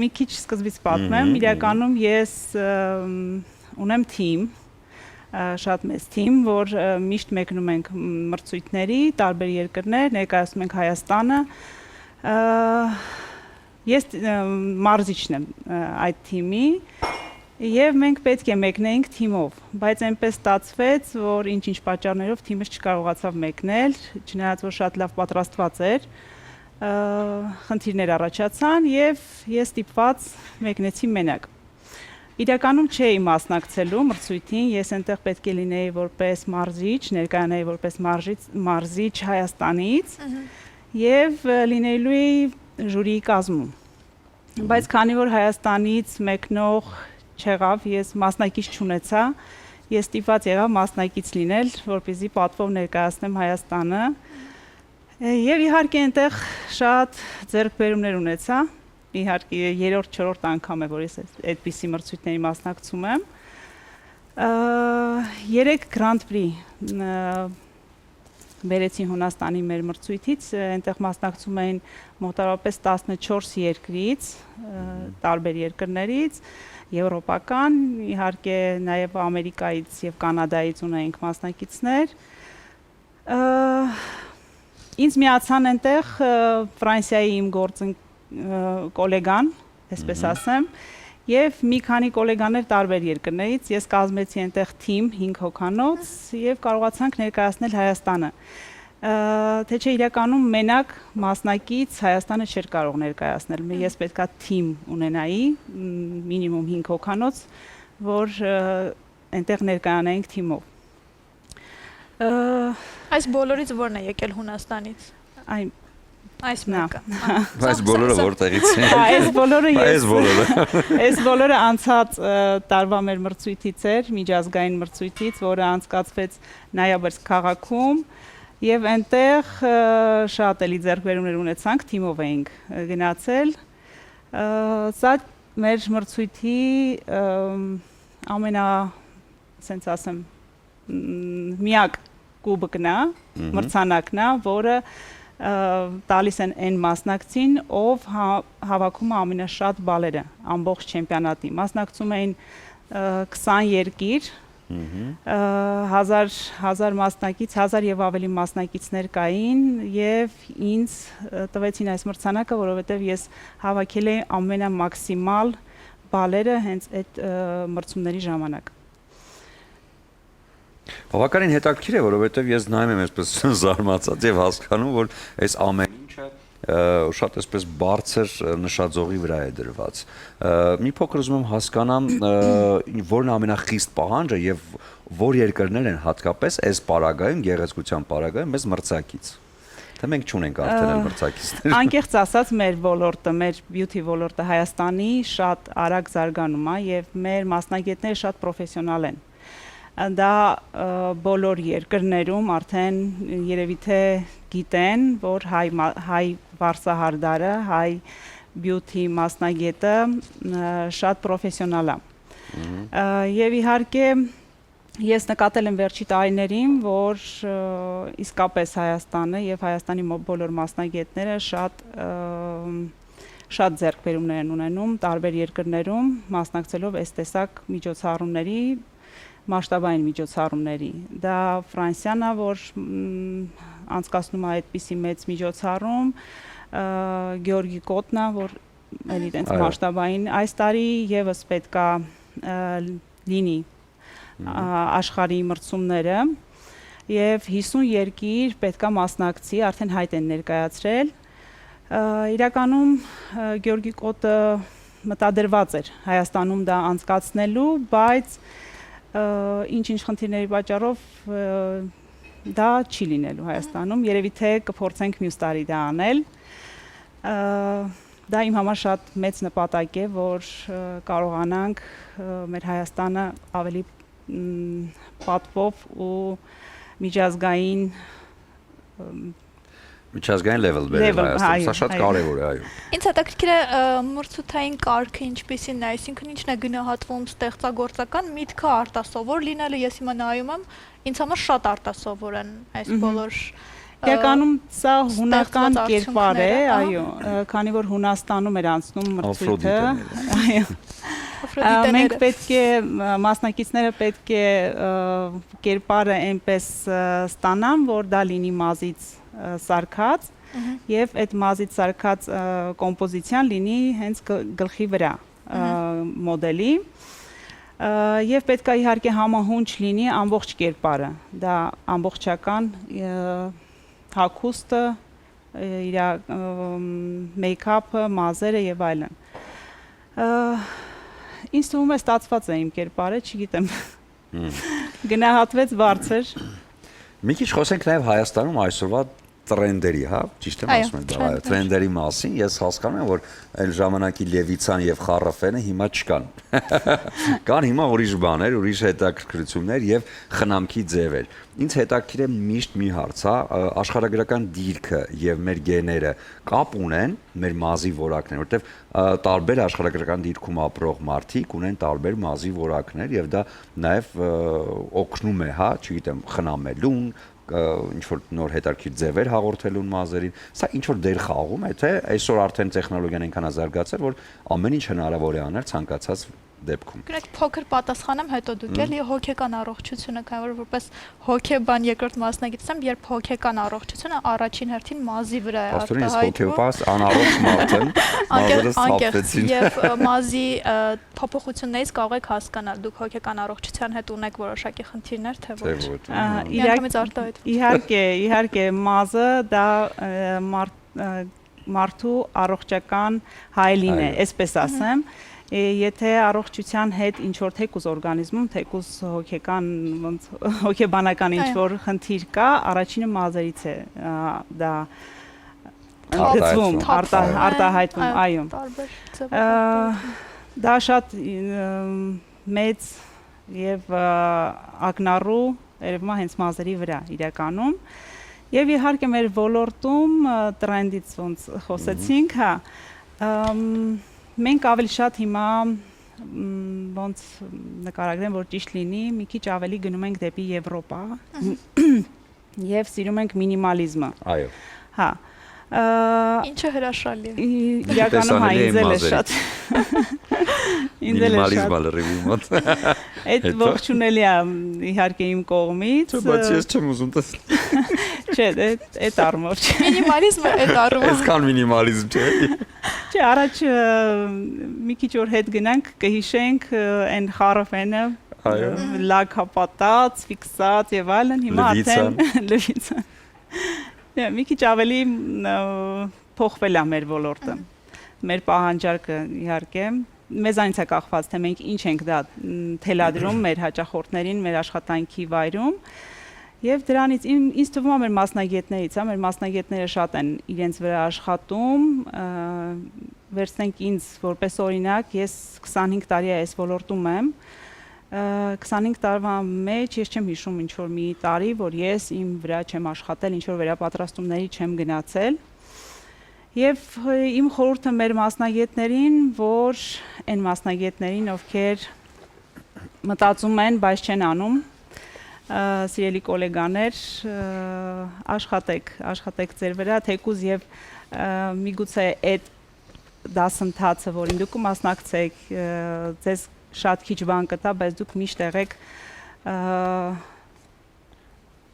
Մի քիչ սկզբից պատմեմ, իրականում ես ունեմ թիմ, շատ մեծ թիմ, որ միշտ մեկնում ենք մրցույթների, տարբեր երկրներ, ներկայացնում ենք Հայաստանը։ Ես մարզիչն եմ այդ թիմի եւ մենք պետք է մեկնեինք թիմով, բայց այնպես ստացվեց, որ ինչ-ինչ պատճառներով թիմը չկարողացավ մեկնել, չնայած որ շատ լավ պատրաստված էր, խնդիրներ առաջացան եւ ես ստիպված մեկնեցի մենակ։ Իրականում չէի մասնակցելու մրցույթին, ես այնտեղ պետք է լինեի որպես մարզիչ, ներկայանայի որպես մարզիչ Հայաստանից եւ լինելու էի ժյուրիի կազմում։ Բայց քանի որ Հայաստանից մեկնող չեղավ, ես մասնակից չունեցա, ես ստիպված եղա մասնակից լինել, որպեսզի պատվով ներկայացնեմ Հայաստանը։ Եվ իհարկե այնտեղ շատ ձեռքբերումներ ունեցա, իհարկե 3-4 անգամ է, որ ես այդպիսի մրցույթների մասնակցում եմ։ 3 Grand Prix բերեցին Հունաստանի մեր մրցույթից, այնտեղ մասնակցում էին մոտավորապես 14 երկրից, տարբեր երկրներից, եվրոպական, իհարկե նաև Ամերիկայից եւ Կանադայից ունեինք մասնակիցներ։ Ինձ միացան այնտեղ Ֆրանսիայի իմ գոլեգան, այսպես ասեմ, եւ մի քանի գոլեգաներ տարբեր երկրներից, ես կազմեցի այնտեղ թիմ 5 հոգանոց եւ կարողացանք ներկայացնել Հայաստանը։ Թե չէ իրականում մենակ մասնակից Հայաստանը չէր կարող ներկայացնել։ Ես պետքա թիմ ունենայի, մինիմում 5 հոգանոց, որ այնտեղ ներկայանայինք թիմով։ Այս բոլորից ո՞րն է եկել Հունաստանից։ Այս մեկը։ Այս բոլորը որտեղից են։ Այս բոլորը անցած տարվա մեր մրցույթից էր, միջազգային մրցույթից, որը անցկացվեց Նոյաբրսկ քաղաքում։ Եվ այնտեղ շատ էլի ձեռքբերումներ ունեցանք, թիմով էինք գնացել։ Սա մեր մրցույթի ասենց ասեմ, միակ կուբկն է, մրցանակն է, որը տալիս են այն մասնակցին, ով հավաքում է ամենաշատ բալերը ամբողջ չեմպիոնատի։ Մասնակցում էին 20 երկիր, 1000 մասնակից, 1000 եւ ավելի մասնակիցներ կային եւ ինձ տվեցին այս մրցանակը, որովհետեւ ես հավաքել եմ ամենամաքսիմալ բալերը հենց այդ մրցումների ժամանակ։ Բավականին հետաքրքիր է, որովհետև ես նայում եմ այսպես զարմացած եւ հասկանում, որ այս ամեն ինչը շատ այսպես բարձր նշաձողի վրա է դրված։ Մի փոքր ուզում եմ հասկանամ, որն ամենախիստ պահանջը եւ որ երկրներ են հատկապես այս պարագայում, գեղեցկության պարագայում մեզ մրցակից։ Թե մենք չունենք արդեն էլ մրցակիցներ։ Անկեղծ ասած, մեր ոլորտը, մեր բյութի ոլորտը Հայաստանի շատ արագ զարգանում է եւ մեր մասնագետները շատ պրոֆեսիոնալ են։ Դա բոլոր երկրներում արդեն երևի թե գիտեն, որ հայ վարսահարդարը, հայ բյութի մասնագետը շատ պրոֆեսիոնալ է։ Եվ իհարկե ես նկատել եմ վերջի տարիներին, որ իսկապես Հայաստանը եւ Հայաստանի բոլոր մասնագետները շատ ձեռքբերումներ են ունենում տարբեր երկրներում, մասնակցելով այս տեսակ միջոցառումների, մասշտաբային միջոցառումների։ Դա Ֆրանսիան է, որ անցկացնում է այդպիսի մեծ միջոցառում, Գեորգի Կոտնա, որ էլ իրենց մասշտաբային այս տարի եւս պետքա լինի աշխարհի մրցումները եւ 50 երկիր պետքա մասնակցի, արդեն հայտ են ներկայացրել։ Իրականում Գեորգի Կոտը մտադրված էր Հայաստանում դա անցկացնելու, բայց ինչ-ինչ խնդիրների պատճառով դա չի լինելու Հայաստանում։ Երևի թե կփորձենք մյուս տարի դա անել։ Դա իմ համար շատ մեծ նպատակ է, որ կարողանանք մեր Հայաստանը ավելի պատվով ու միջազգային level բերել Հայաստանում, սա շատ կարևոր է, այո։ Ինձ հետաքրքիր է մրցութային կարգը ինչպիսին է, այսինքն ինչն է գնահատվում ստեղծագործական միտքը արտասովոր լինելը, ես հիմա նայում եմ, ինձ համար շատ արտասովոր են այս բոլոր Իրականում սա հունական կերպար է, այո, քանի որ Հունաստանում էր անցնում մրցույթը, այո։ Մենք պետք է մասնակիցները պետք է կերպարը այնպես ստանան, որ դա լինի մազից սարքած եւ այդ մազից սարքած կոմպոզիցիան լինի հենց գլխի վրա մոդելի եւ պետք է իհարկե համահունչ լինի ամբողջ կերպարը, դա ամբողջական հագուստը, իր մեյքափը, մազերը եւ այլն։ Ինձ թվում է ստացված է իմ կերպարը, չգիտեմ։ Գնահատվեց բարձր։ Մի քիչ խոսենք նաև Հայաստանում այսօրվա տրենդերի, հա, ճիշտ եմ ասում եմ, տրենդերի մասին, ես հասկանում եմ, որ այլ ժամանակի Լևիցան եւ Խառաֆենը հիմա չկան։ Կան հիմա ուրիշ բաներ, ուրիշ հետաքրքրություններ եւ խնամքի ձևեր։ Ինձ հետաքրքիր է միշտ մի հարց, հա, աշխարհագրական դիրքը եւ մեր գեները կապ ունեն մեր մազի որակներ, որտեվ տարբեր աշխարհագրական դիրքում ապրող մարդիկ ունեն տարբեր մազի որակներ եւ դա նաեւ օգնում է, հա, չգիտեմ, խնամելուն, ինչ որ նոր հետաքրքիր ձևեր հաղորդելուն մազերին, սա ինչ որ դեր խաղում է, թե այսօր արդեն տեխնոլոգիան այնքան զարգացել, որ ամեն ինչ հնարավոր է անել ցանկացած դեպքում։ Գրեք փոքր պատասխանեմ, հետո դուք էլի հոգեկան առողջությունը, քանի որ որպես հոգեբան երկրորդ մասնագետ եմ, երբ հոգեկան առողջությունը առաջին հերթին մազի վրա է արտահայտվում։ Անառողջ մարդ եմ, մազերը սափվեցին։ Եվ մազի փոփոխություններից կարող եք հասկանալ, դուք հոգեկան առողջության հետ ունեք որոշակի խնդիրներ, թե ոչ։ Իհարկե, մազը դա մարդու առողջական հայելին է, այսպես ասեմ։ Եթե առողջության հետ ինչ-որ թեկուզ օրգանիզմում, թեկուզ հոգեբանական ինչ-որ խնդիր կա, առաջինը մազերից է դա ընդգծվում, արտահայտվում, այո։ Դա շատ մեծ եւ ակնառու երևում է հենց մազերի վրա իրականում։ Եվ իհարկե մեր ոլորտում տրենդից ոնց խոսեցինք, հա, մենք ավելի շատ հիմա ոնց նկարագրեմ, որ ճիշտ լինի, մի քիչ ավելի գնում ենք դեպի Եվրոպա եւ սիրում ենք մինիմալիզմը։ Այո։ Հա։ Ինչը հրաշալի է։ Իրականում հա ինձ էլ է շատ։ Մինիմալիզմը լրիվ մոտ։ Այդ ողջունելի է իհարկե իմ կողմից։ Բայց ես չեմ ուզում տեսնել։ Չէ, այդ առումով չէ։ Մինիմալիզմը այդ առումով։ Այսքան մինիմալիզմ չէ։ Չէ, առաջ մի քիչ որ հետ գնանք, կհիշենք այն Խառաֆենը, լակապատած, ֆիքսած եւ այլն, հիմա արդեն լվիցան։ Մի քիչ ավելի փոխվել է մեր ոլորտը։ Մեր պահանջարկը իհարկե մեզանից է կախված, թե մենք ինչ ենք դա թելադրում մեր հաճախորդներին, մեր աշխատանքի վայրում։ Եվ դրանից ինձ թվում է մեր մասնագետներից, մեր մասնագետները շատ են իրենց վրա աշխատում, վերցնենք ինձ որպես օրինակ, ես 25 տարի է այս ոլորտում եմ, 25 տարվա մեջ ես չեմ հիշում ինչ-որ մի տարի, որ ես իմ վրա չեմ աշխատել, ինչ-որ վերապատրաստումների չեմ գնացել, և իմ խորհուրդը մեր մասնագետներին, որ այն մասնագետներին, ովքեր մտածում են, բայց չեն անում, սիրելի կոլեգաներ, աշխատեք ձեր վրա, թեկուզ եւ միգուցե այդ դասընթացը, որին դուք մասնակցեք, ձեզ շատ քիչ բան կտա, բայց դուք միշտ եղեք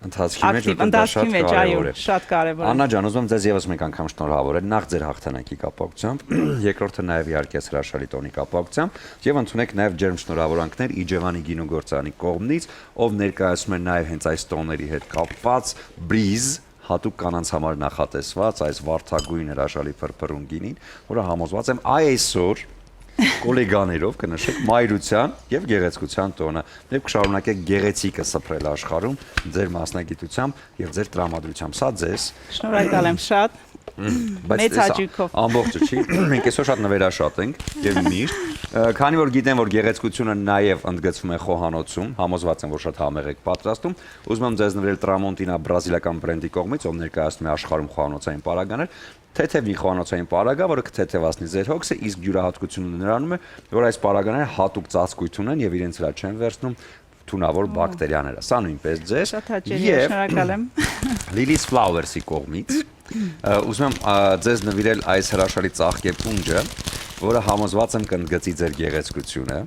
ընթացքի մեջ, շատ կարևոր է։ Աննա ջան, ուզում եմ ձեզ եւս մեկ անգամ շնորհավորել նախ ձեր հաղթանակի կապակցությամբ, երկրորդը նաեւ իհարկե հրաշալի տոնի կապակցությամբ, եւ ընդունեք նաեւ ջերմ շնորհավորանքներ Իջևանի գինուգործարանի կողմից, ով ներկայացնում է նաեւ հենց այս տոների հետ կապված բրիզ հատուկ կանանց համար նախատեսված այս վարդագույն հրաշալի փրփրուն գինին, որը համոզված եմ այսօր կոլեգաներով կնշեք մայրության եւ գեղեցկության տոնը եւ կշարունակեք գեղեցիկը սփռել աշխարհում ձեր մասնագիտությամբ եւ ձեր տրամադրությամբ։ Սա ձեզ շնորհակալ եմ շատ։ Մեծ հաճույքով։ Ամբողջը չի։ Մենք այսօր շատ նվերաշատ ենք եւ միշտ, քանի որ գիտեմ, որ գեղեցկությունը նաեւ ընդգծվում է խոհանոցում, համոզված եմ, որ շատ համեղ եք պատրաստում, ուզում եմ ձեզ նվիրել Tramontina բրազիլական բրենդի կողմից, ով ներկայացնում է աշխարհում խոհանոցային պարագաներ, թեթև մի խոհանոցային պարագա, որը կթեթևացնի ձեր հոգսը, իսկ յուրահատկությունը նրանում է, որ այս պարագաները հատուկ ծածկույթ ունեն եւ իրենց վրա չեն վերցնում թունավոր բակտերիաները։ Սա նույնպես ձեզ։ Շատ հաճելի է, շնորհակալ եմ։ Lily's Flowers-ի կողմից ուզում եմ ձեզ նվիրել այս հրաշալի ծաղկեպունջը, որը համոզված եմ կընդգծի ձեր գեղեցկությունը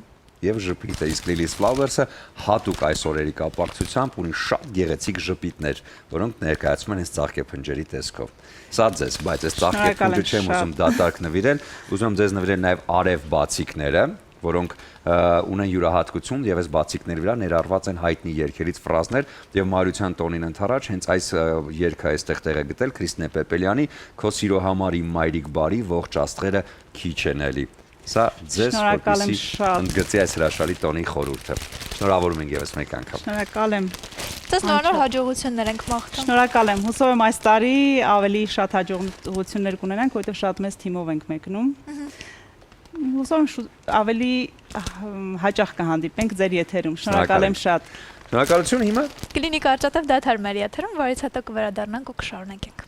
եւ ժպիտը, իսկ Lily's Flowers-ը հատուկ այս օրերի կապակցությամբ ունի շատ գեղեցիկ ժպիտներ, որոնք ներկայացում են այս ծաղկեփնջերի տեսքով։ Սա ձեզ, բայց այս ծաղկեփունջը չեմ ուզում դատարկ նվիրել, ուզում եմ ձեզ նվիրել նաեւ արև բացիկները, որոնք ունեն յուրահատկություն եւ այս բացիկների վրա ներառված են հայտնի երգերից ֆրազներ եւ Մարության տոնին ընթരാճ հենց այս երգը այստեղ տեղ է գտել Քրիստինե Պեպելյանի Քո սիրո համար իմ մայրիկ բարի ողջ աստղերը քիչ են էլի։ Սա ձեզ որպեսզի ընդգծի այս հրաշալի տոնի խորհուրդը։ Շնորհավորում ենք եւս մեկ անգամ։ Շնորհակալ եմ։ Ձեզ նոր հաջողություններ ենք մաղթում։ Շնորհակալ եմ։ Հուսով եմ այս տարի ավելի շատ հաջողություններ կունենանք, որովհետեւ շատ մեծ թիմով ենք մեկնում։ Հուսով եմ ավելի հաճախ կհանդիպենք ձեր եթերում։ Շնորհակալ եմ շատ։ Շնորհակալություն հիմա։ Կլինի կարճատև դադար մեր եթերում, որից հետո կվերադառնանք ու կշարունակենք։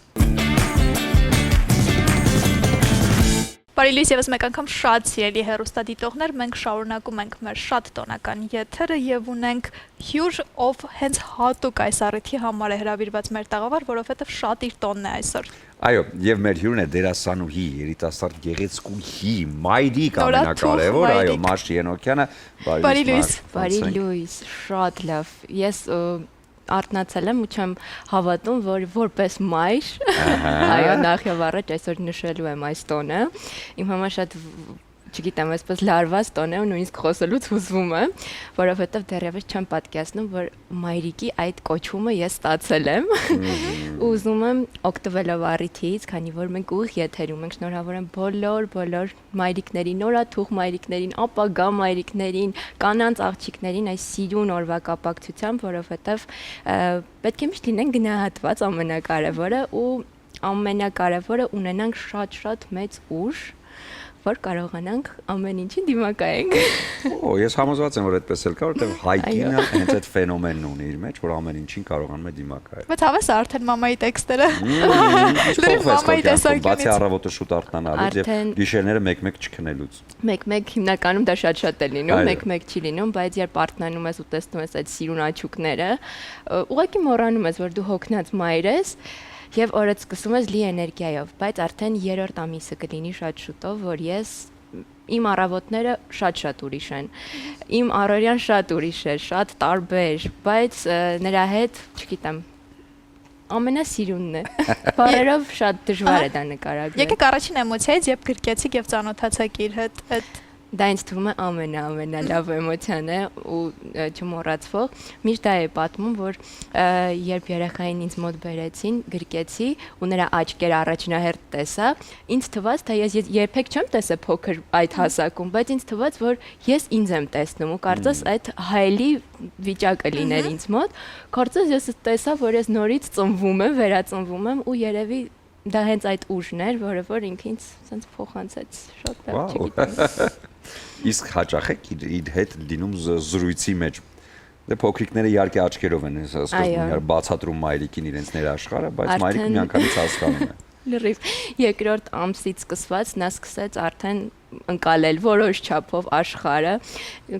Բարի լույս եւս մեկ անգամ շատ սիրելի հեռուստադիտողներ, մենք շարունակում ենք մեր շատ տոնական եթերը եւ ունենք հյուր, ով հենց հատուկ այս առիթի համար է հրավիրված մեր տաղավար, որովհետեւ շատ իր տոնն է այսօր։ Այո, եւ մեր հյուրն է դերասանուհի, երիտասարդ գեղեցկուհի, մայրիկ ամենակարևոր, այո, Մաշի Ենոքյանը, բարի լույս։ Բարի լույս, շատ լավ։ Ես արթնացել եմ ու չեմ հավատում, որ որպես մայր, այո, նախ եւ առաջ այսօր նշելու եմ այս տոնը։ Իմ համար շատ չգիտեմ, այսպես լարված տոն է ու նույնիսկ խոսելուց հուզվում է, որովհետև դեռևս չեմ պատկերացնում, որ մայրիկի այդ կոչումը ես ստացել եմ։ Ու ուզում եմ օգտվելով առիթից, քանի որ մենք ուղիղ եթերում ենք, շնորհավորեմ բոլոր մայրիկներին, նորաթուխ մայրիկներին, ապագա մայրիկներին, կանանց աղջիկներին այս սիրուն օրվա կապակցությամբ, որովհետև պետք է միշտ լինեն գնահատված ամենակարևորը ու ամենակարևորը ունենանք շատ մեծ ուժ, որ կարողանանք ամեն ինչին դիմակայենք։ Օ, ես համոզված եմ, որ այդպես էլ կա, որովհետև հայկինը հենց այդ ֆենոմենն ունի իր մեջ, որ ամեն ինչին կարողանում է դիմակայել։ Բայց հավես արդեն մամայի տեքստերը։ Բացի առավոտը շուտ արթնանալուց եւ գիշերները մեկ-մեկ չքնելուց։ Մեկ-մեկ հիմնականում դա շատ է լինում, մեկ-մեկ չի լինում, բայց երբ արթնանում ես ու տեսնում ես այդ սիրուն աչուկները, ուղղակի մոռանում ես, որ դու հոգնած մայր ես։ Եվ օրը սկսում ես լի էներգիայով, բայց արդեն 3-րդ ամիսը կլինի շատ շուտով, որ ես իմ առավոտները շատ ուրիշ են, իմ առօրյան շատ ուրիշ է, շատ տարբեր, բայց նրա հետ, չգիտեմ, ամենասիրունն է, բառերով շատ դժվար է դա նկարագրել։ Եկեք առաջին էմոցիայից, երբ գրկեցիք եւ ծանոթացաք իր հետ, այդ Դա ինձ թվում է ամենալավ էմոցիան է ու չմոռացվող։ Միշտ դա է պատմում, որ երբ երեխային ինձ մոտ բերեցին, գրկեցի ու նրա աչքերը առաջնահերթ տեսա, ինձ թվաց, թե ես երբեք չեմ տեսել փոքր այդ հասակում, բայց ինձ թվաց, որ ես ինձ եմ տեսնում ու կարծես այդ հայելի վիճակը լիներ ինձ մոտ։ Կարծես ես տեսա, որ ես նորից ծնվում եմ, վերածնվում եմ ու երևի դա հենց այդ ուժն էր, որը որ ինքը ինձ sense փոխանցեց շատ լավ, չգիտեմ։ Իսկ հաճախ եք իր հետ լինում զրույցի մեջ։ Դե փոքրիկները իհարկե աչքերով են սկզբում բացատրում մայրիկին իրենց ներաշխարհը, բայց մայրիկը միանգամից հասկանում է։ Լրիվ երկրորդ ամսից սկսված նա սկսեց արդեն ընկալել որոշ չափով աշխարհը։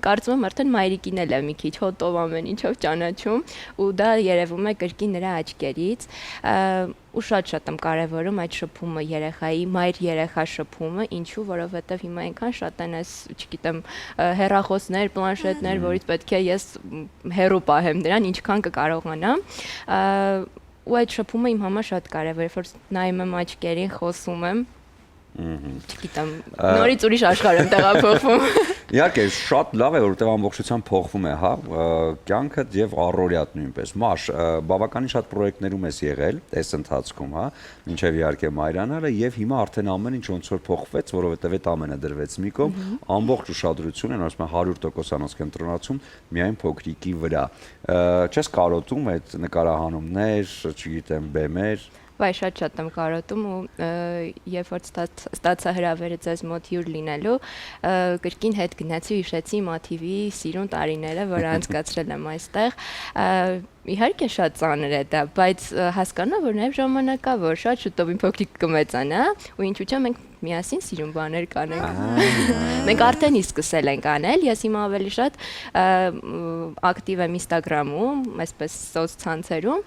Կարծում եմ արդեն մայրիկին էլ է մի քիչ հոտով ամեն ինչով ճանաչում ու դա երևում է կրկին նրա աչքերից ու շատ եմ կարևորում այդ շփումը երեխայի, մայր-երեխա շփումը, ինչու, որովհետև հիմա այնքան շատ են այս, չգիտեմ, հեռախոսներ, պլանշետներ, որից պետք է ես հեռու պահեմ դրան, ինչքան կկարողանամ։ Ու այդ շփումը իմ համար շատ կարևոր է, որ նայում եմ աչքերին, խոսում եմ, չգիտեմ, նորից ուրիշ աշխարհ եմ տեղափոխվում։ Իհարկե, շատ լավ է, որովհետև ամբողջությամբ փոխվում է, հա, կյանքդ եւ առօրյադ նույնպես։ Մաշ, բավականին շատ պրոյեկտներում ես եղել այս ընթացքում, հա, մինչեւ իհարկե մայրանալը եւ հիմա արդեն ամեն ինչ ոնց որ փոխվեց, որովհետև այդ ամենը դրվեց մի կողմ, ամբողջ ուշադրությունը, ասում եմ 100%-անոց կընտրոնացում միայն փոքրիկի վրա։ Չես կարոտում այդ նկարահանումներ, չգիտեմ, բեմեր։ Վայ, շատ եմ կարոտում ու երբ որ ստացա հրավերը ձեզ մոտ հյուր լինելու, կրկին հետ գնացի հիշեցի Մաթիվի սիրուն տարիները, որ անցկացրել եմ այստեղ։ Իհարկե շատ ծանր է դա, բայց հասկանա, որ նաև ժամանակավոր, շատ շուտով իմ փոքրիկ կմեծանա ու ինչու՞ չէ մենք միասին սիրուն բաներ կանենք։ Մենք արդեն իսկ սկսել ենք անել, ես հիմա ավելի շատ ակտիվ եմ Instagram-ում, այսպես սոցցանցերում,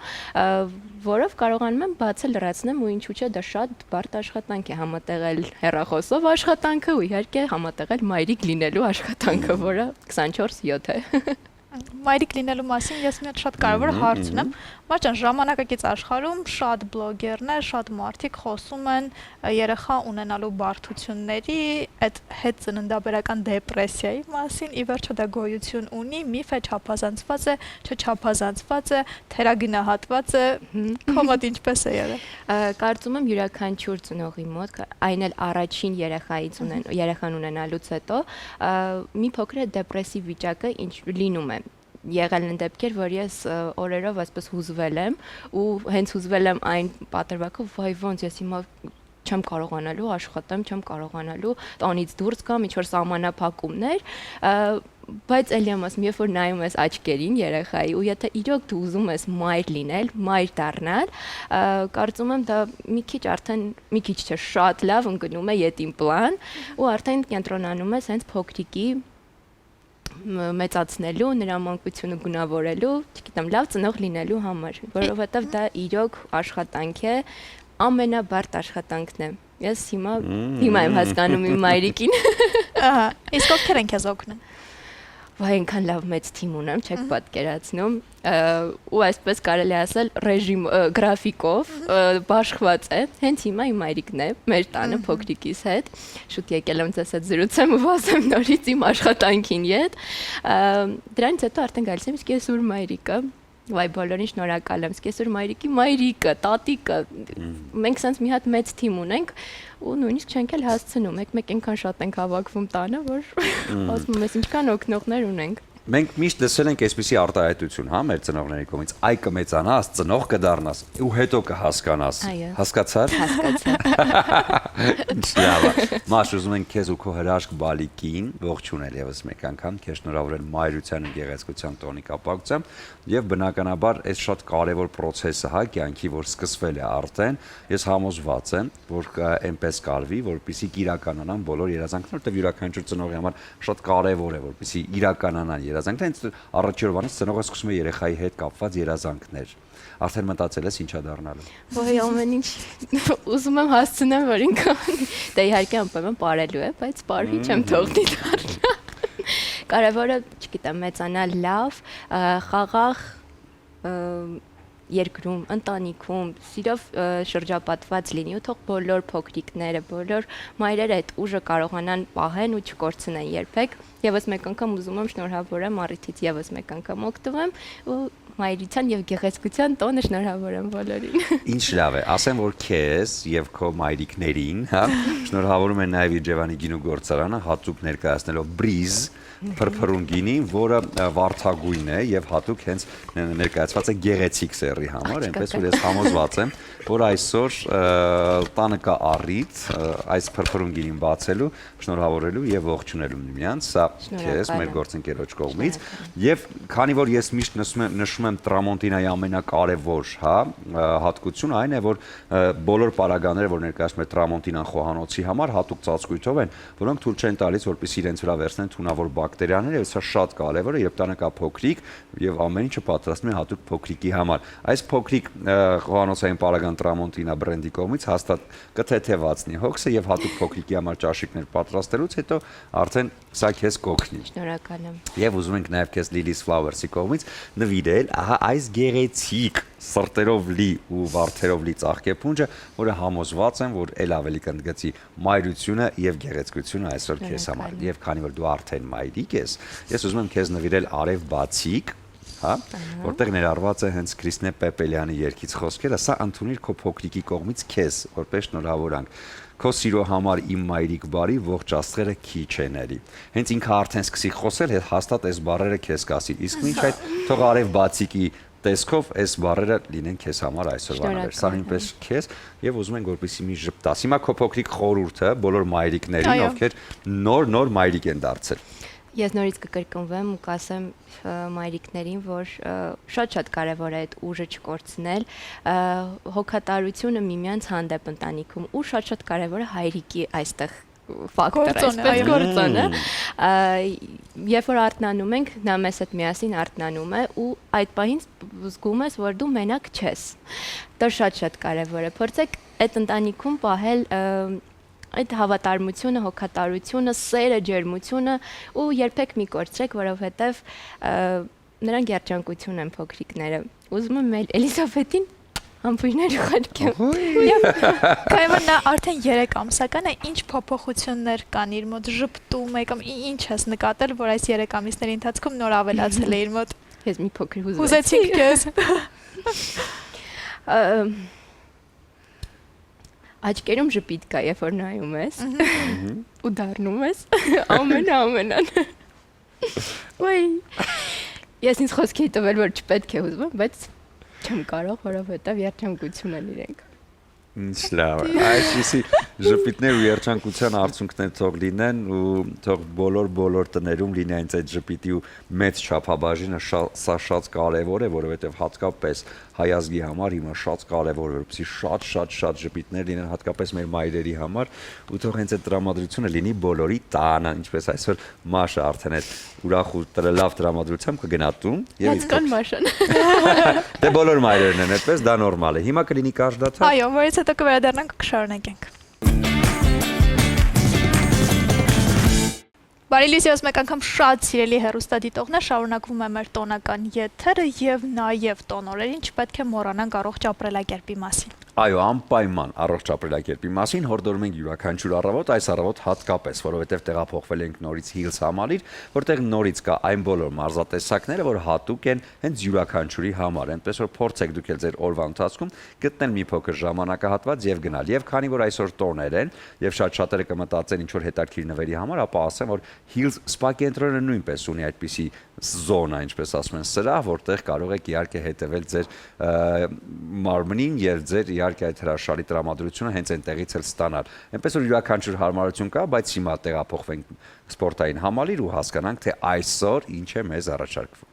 որով կարողանում եմ բացել լրացնեմ ու ինչու՞ չէ դա շատ բարդ աշխատանք է համատեղել հեռախոսով աշխատանքը ու իհարկե համատեղել մայրիկ լինելու աշխատանքը, որը 24/7 է։ Մայրիկ լինելու մասին ես մի հատ շատ կարևոր հարց ունեմ։ Մաչան, ժամանակակից աշխարհում շատ բլոգերներ, շատ մարդիկ խոսում են երեխա ունենալու բարդությունների, այդ հետծննդաբերական դեպրեսիայի մասին, ի վերջո դա գոյություն ունի, միֆ է, չափազանցված է, չչափազանցված է, թերագնահատված է, քո մոտ ինչպես է եղել։ Կարծում եմ յուրաքանչյուր ծնողի մոտ, այն էլ առաջին երեխան ունենալուց հետո, մի փոքր դեպրեսիվ վիճակը ինչ լինում է։ Եղել են դեպքեր, որ ես օրերով այսպես հուզվել եմ ու հենց հուզվել եմ այն պատրվակով, վայ ոնց ես հիմա չեմ կարողանալու աշխատեմ, չեմ կարողանալու տանից դուրս գամ, ինչ որ սահմանափակումներ, բայց էլի եմ ասում, երբ որ նայում ես աչքերին երեխայի ու եթե իրոք դու ուզում ես մայր լինել, մայր դառնալ, կարծում եմ դա մի քիչ չէ, շատ լավ ընկնում է ետին պլան ու արդեն կենտրոնանում ես հենց փոքրիկի մեծացնելու, նրա մանկությունը գունավորելու, չգիտեմ, լավ ծնող լինելու համար, որովհետև դա իրոք աշխատանք է, ամենաբարդ աշխատանքն է։ Ես հիմա եմ հասկանում իմ մայրիկին։ Ահա, իսկ ովքեր են քեզ օգնում։ Վայ, այնքան լավ մեծ թիմ ունեմ, չեք պատկերացնում, ու այսպես կարելի ասել ռեժիմ գրաֆիկով բաշխված է, հենց հիմա իմ մայրիկն է, մեր տանը փոքրիկիս հետ, շուտ եկել եմ ձեզ հետ զրուցեմ ու վազեմ նորից իմ աշխատանքին ետ, դրանից հետո արդեն գալիս եմ, իսկ ես ուր մայրիկը, վայ բոլորին շնորհակալ եմ, ես ուր մայրիկի մայրիկը, տատիկը, մենք սենց մի հատ մեծ թիմ ունենք ու նույնիսկ չենք էլ հասցնում, մեկ այնքան շատ ենք հավաքվում տանը, որ ասում ես ինչքան օգնողներ ունենք։ Մենք միշտ լսել ենք այսպիսի արտահայտություն, հա, մեր ծնողների կողմից, այ կմեծանաս, ծնող կդառնաս ու հետո կհասկանաս։ Հասկացա՞ր։ Ինչ լավ է։ Մաշ, ուզում ենք քեզ ու քո հրաշք բալիկին ողջունել եւս մեկ անգամ, քեզ շնորհավորել մայրության ու գեղեցկության տոնի կապակցությամբ եւ բնականաբար այս շատ կարեւոր process-ը, հա, կյանքի, որ սկսվել է արդեն, ես համոզված եմ, որ այնպես կարվի, որպեսզի իրականանան բոլոր երազանքները, որտեղ յուրաքանչյուր ծնողի համար շատ կարեւոր է, որպեսզի իրականանան երազանքները, հենց առաջորդանից ծնողը սկսում է երեխայի հետ կապված երազանքներ։ Արդեն մտածել ես ինչա դառնալու։ Ոհ, ամեն ինչ ուզում եմ հասցնեմ, որ ինքան դա իհարկե անպայման ապարելու է, բայց ապարի չեմ թողնի դառնա։ Կարևորը, չգիտեմ, մեծանալ լավ, խաղաղ, երկրում, ընտանիքում սիրով շրջապատված լինի ու թող բոլոր փոքրիկները, բոլոր մայրերը այդ ուժը կարողանան պահեն ու չկորցնեն երբեք։ Եվս մեկ անգամ ուզում եմ շնորհավորեմ առիթից եւս մեկ անգամ օգտվեմ ու մայրության եւ գեղեցկության տոնը շնորհավորեմ բոլորին։ Ինչ լավ է, ասեմ որ քեզ եւ քո մայրիկներին, հա, շնորհավորում են նաեւ Իջևանի գինու գործարանը հատուկ ներկայացնելով բրիզ փրփրուն գինի, որը վարդագույն է եւ հատուկ հենց ներկայացված է գեղեցիկ սեռի համար, այնպես որ ես համոզված եմ, որ այսօր տանը կա առիթ այս փրփրուն գինին բացելու, շնորհավորելու եւ ողջունելու միմյանց, սա քեզ մեր գործընկերոջ կողմից եւ քանի որ ես միշտ նշում եմ Տրամոնտինայի ամենակարևոր, հա, հատկությունը այն է, որ բոլոր պարագաները, որ ներկայացնում է Տրամոնտինան խոհանոցի համար, հատուկ ծածկույթով են, որոնք թույլ չեն տալիս, որպեսզի իրենց վրա վերցնեն թունավոր բակտերիաներ, եւ սա շատ կարևոր է, երբ տանը կա փոքրիկ եւ ամեն ինչը պատրաստվում է հատուկ փոքրիկի համար։ Այս փոքրիկ խոհանոցային պարագան Տրամոնտինա բրենդի կողմից հաստատ կթեթևացնի հոգսը եւ հատուկ փոքրիկի համար ճաշիկներ պատրաստելուց հետո արդեն սա քեզ կօգնի։ Շնորհակալ եմ։ Եվ ուզում ենք նաեւ քեզ Lily's Flowers-ի կողմից նվիրել, ահա այս գեղեցիկ սրտերով լի ու վարդերով լի ծաղկեփունջը, որը համոզված եմ, որ ել ավելի կընդգծի մայրությունը եւ գեղեցկությունը այսօր քեզ համար։ Եվ քանի որ դու արդեն մայրիկ ես, ես ուզում եմ քեզ նվիրել արև բացիկ, հա, որտեղ ներառված է հենց Քրիստինե Պեպելյանի երգից խոսքերը, սա ընդունիր քո փոքրիկի կողմից քեզ, որպես շնորհավորանք։ Քո սիրո համար իմ մայրիկ բարի ողջ աստղերը քիչ են ելի։ Հենց ինքը արդեն սկսի խոսել, հաստատ այս բառերը քեզ կասի։ Իսկ ինչ այդ թող արև բացիկի տեսքով այս բառերը լինեն քեզ համար այսօրվան վեր։ Սա նույնպես քեզ եւ ուզում ենք որպեսզի մի ժպտաս։ Հիմա քո փոքրիկ խորհուրդը բոլոր մայրիկներին, ովքեր նոր մայրիկ են դարձել։ Ես նորից կկրկնվեմ ու կասեմ մայրիկներին, որ շատ կարևոր է այդ ուժը չկորցնել, հոգատարությունը միմյանց հանդեպ ընտանիքում ու շատ կարևոր է հայրիկի այստեղ ֆակտորը, այսպես գործոնը։ Երբ որ արթնանում ենք, նա մեզ հետ միասին արթնանում է ու այդ պահին զգում ես, որ դու մենակ չես։ Դա շատ կարևոր է։ Փորձեք այդ ընտանիքում պահել այդ հավատարմությունը, հոգատարությունը, սերը, ջերմությունը ու երբեք մի կորցրեք, որովհետև նրանք երջանկություն են փոքրիկները։ Ուզում եմ Էլիզաբեթին համբույրներ ուղարկեմ։ Կայուն նա արդեն 3 ամսական է, ինչ փոփոխություններ կան իր մոտ, ժպտում է կամ ինչ ես նկատել, որ այս 3 ամիսների ընթացքում նոր ավելացել է իր մոտ։ Ես մի փոքր հուզեցիք քեզ։ Աչքերում ժպիտ կա, երբ որ նայում ես ու դառնում ես ամենան։ Ոյ։ Ես ինձ խոսքի տվել, որ չպետք է հուզվում, բայց չեմ կարող, որովհետև երջանկություն են իրենք։ Ինչ լավ է։ Այսպիսի ժպիտներ ու երջանկության արդյունքներ թող լինեն ու թող բոլոր տներում լինի այնց այդ ժպիտի ու մեծ չափաբաժինը, սա շատ կարևոր է, որովհետև հատկապես հայ ազգի համար հիմա շատ կարևոր է, որպեսզի շատ ժպիտներ լինեն հատկապես մեր մայրերի համար ու թող հենց այդ տրամադրությունը լինի բոլորի տանը, ինչպես այսօր Մաշը արդեն այդ ուրախ ու լավ տրամադրությամբ կգնա տուն եւ Հենց կան Մաշան։ Դե բոլոր մայրերն են այդպես, դա նորմալ է։ Հիմա կլինի կարճ դաթար։ Այո, որից հետո կվերադառնանք կշարունակենք։ Բարի լույս, մեկ անգամ շատ սիրելի հեռուստադիտողներ, շարունակվում է մեր տոնական եթերը եւ նաեւ տոնորերին չպետք է մոռանանք առողջ ապրելակերպի մասին։ Այո, անպայման առողջ ապրելակերպի մասին հորդորում ենք յուրաքանչյուր առավոտ, այս առավոտ հատկապես, որովհետև տեղափոխվել ենք նորից Hills համալիր, որտեղ նորից կա այն բոլոր մարզատեսակները, որ հատուկ են հենց յուրաքանչյուրի համար, այնպես որ փորձեք դուք էլ ձեր օրվա ընթացքում գտնել մի փոքր ժամանակահատված եւ գնալ։ Եվ քանի որ այսօր տոներ են եւ շատերը կմտածեն ինչ որ հետաքրքիր նվերի համար, ապա ասեմ, որ Hills Spa կենտրոնը նույնպես ունի այդպիսի զոնա, ինչպես ասում են, սրահ, որտեղ կարող եք իհարկե հետևել ձեր մարմնին եւ ձեր իհարկե այդ հրաշալի տրամադրությունը հենց այնտեղից էլ ստանալ։ Այնպես որ յուրաքանչյուր հարմարություն կա, բայց հիմա տեղափոխվենք սպորտային համալիր ու հասկանանք, թե այսօր ինչ է մեզ առաջարկվում։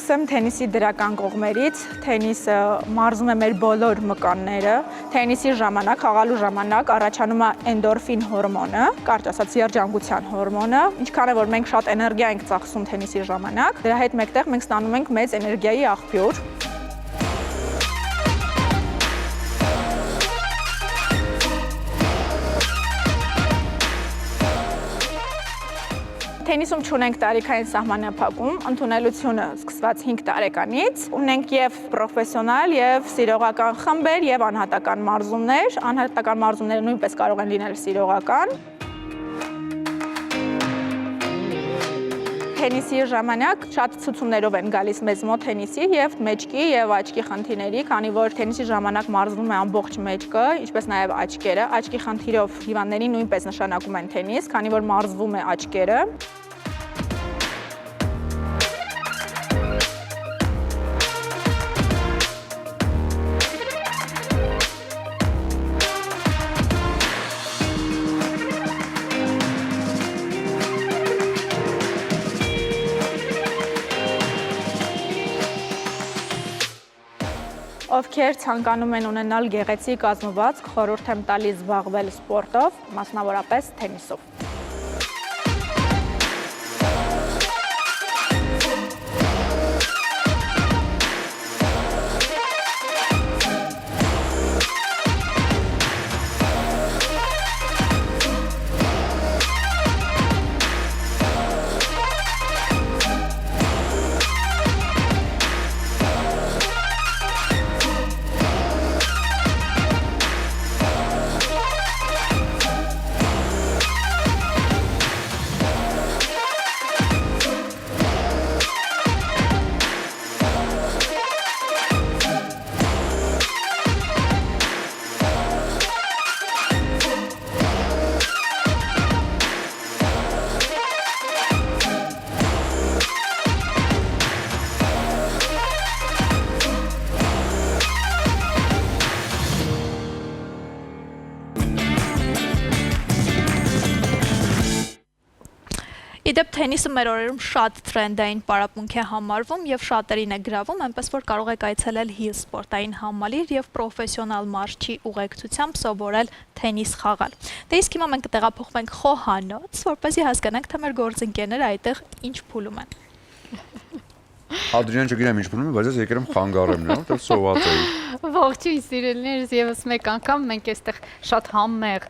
Սկսեմ թենիսի դրական կողմերից։ Թենիսը մարզում է մեր բոլոր մկանները։ Թենիսի ժամանակ, խաղալու ժամանակ առաջանում է էնդորֆին հորմոնը, կարճ ասած երջանկության հորմոնը։ Ինչքան է որ մենք շատ էներգիա ենք ծախսում թենիսի ժամանակ, դրա հետ մեկտեղ մենք ստանում ենք մեծ էներգիայի աղբյուր։ Թենիսում չունենք տարիքային սահմանափակում, ընդունելությունը սկսված 5 տարեկանից։ Ունենք եւ պրոֆեսիոնալ, եւ սիրողական խմբեր, եւ անհատական մարզումներ։ Անհատական մարզումները նույնպես կարող են լինել սիրողական։ Թենիսի ժամանակ շատ ցուցումներով են գալիս մեզ մոտ թենիսի եւ մեջքի եւ աչքի խնդիրների, քանի որ թենիսի ժամանակ մարզվում է ամբողջ մեջքը, ինչպես նաեւ աչքերը։ Աչքի խնդիրով հիվանդներին նույնպես նշանակում են թենիս, քանի որ մարզվում է աչքերը։ Ովքեր ցանկանում են ունենալ գեղեցիկ կազմվածք, խորհուրդ եմ տալիս զբաղվել սպորտով, մասնավորապես թենիսով։ Իդեպ թենիսը մեր օրերում շատ թրենդային պարապմունք է համարվում եւ շատերին է գրավում, այնպես որ կարող եք այցելել Hill սպորտային համալիր եւ պրոֆեսիոնալ մարզչի ուղեկցությամբ սովորել թենիս խաղալ։ Դե իսկ հիմա մենք կտեղափոխվենք խոհանոց, որպեսզի հասկանանք, թե մեր գործընկերները այդտեղ ինչ փուլում են։ Ադրիան չգիտեմ ինչ փուլում է, բայց ես եկել եմ խանգարեմ նրա, որտեղ սոված էի։ Ողջույն սիրելիներս, եւս մեկ անգամ մենք այստեղ շատ համեղ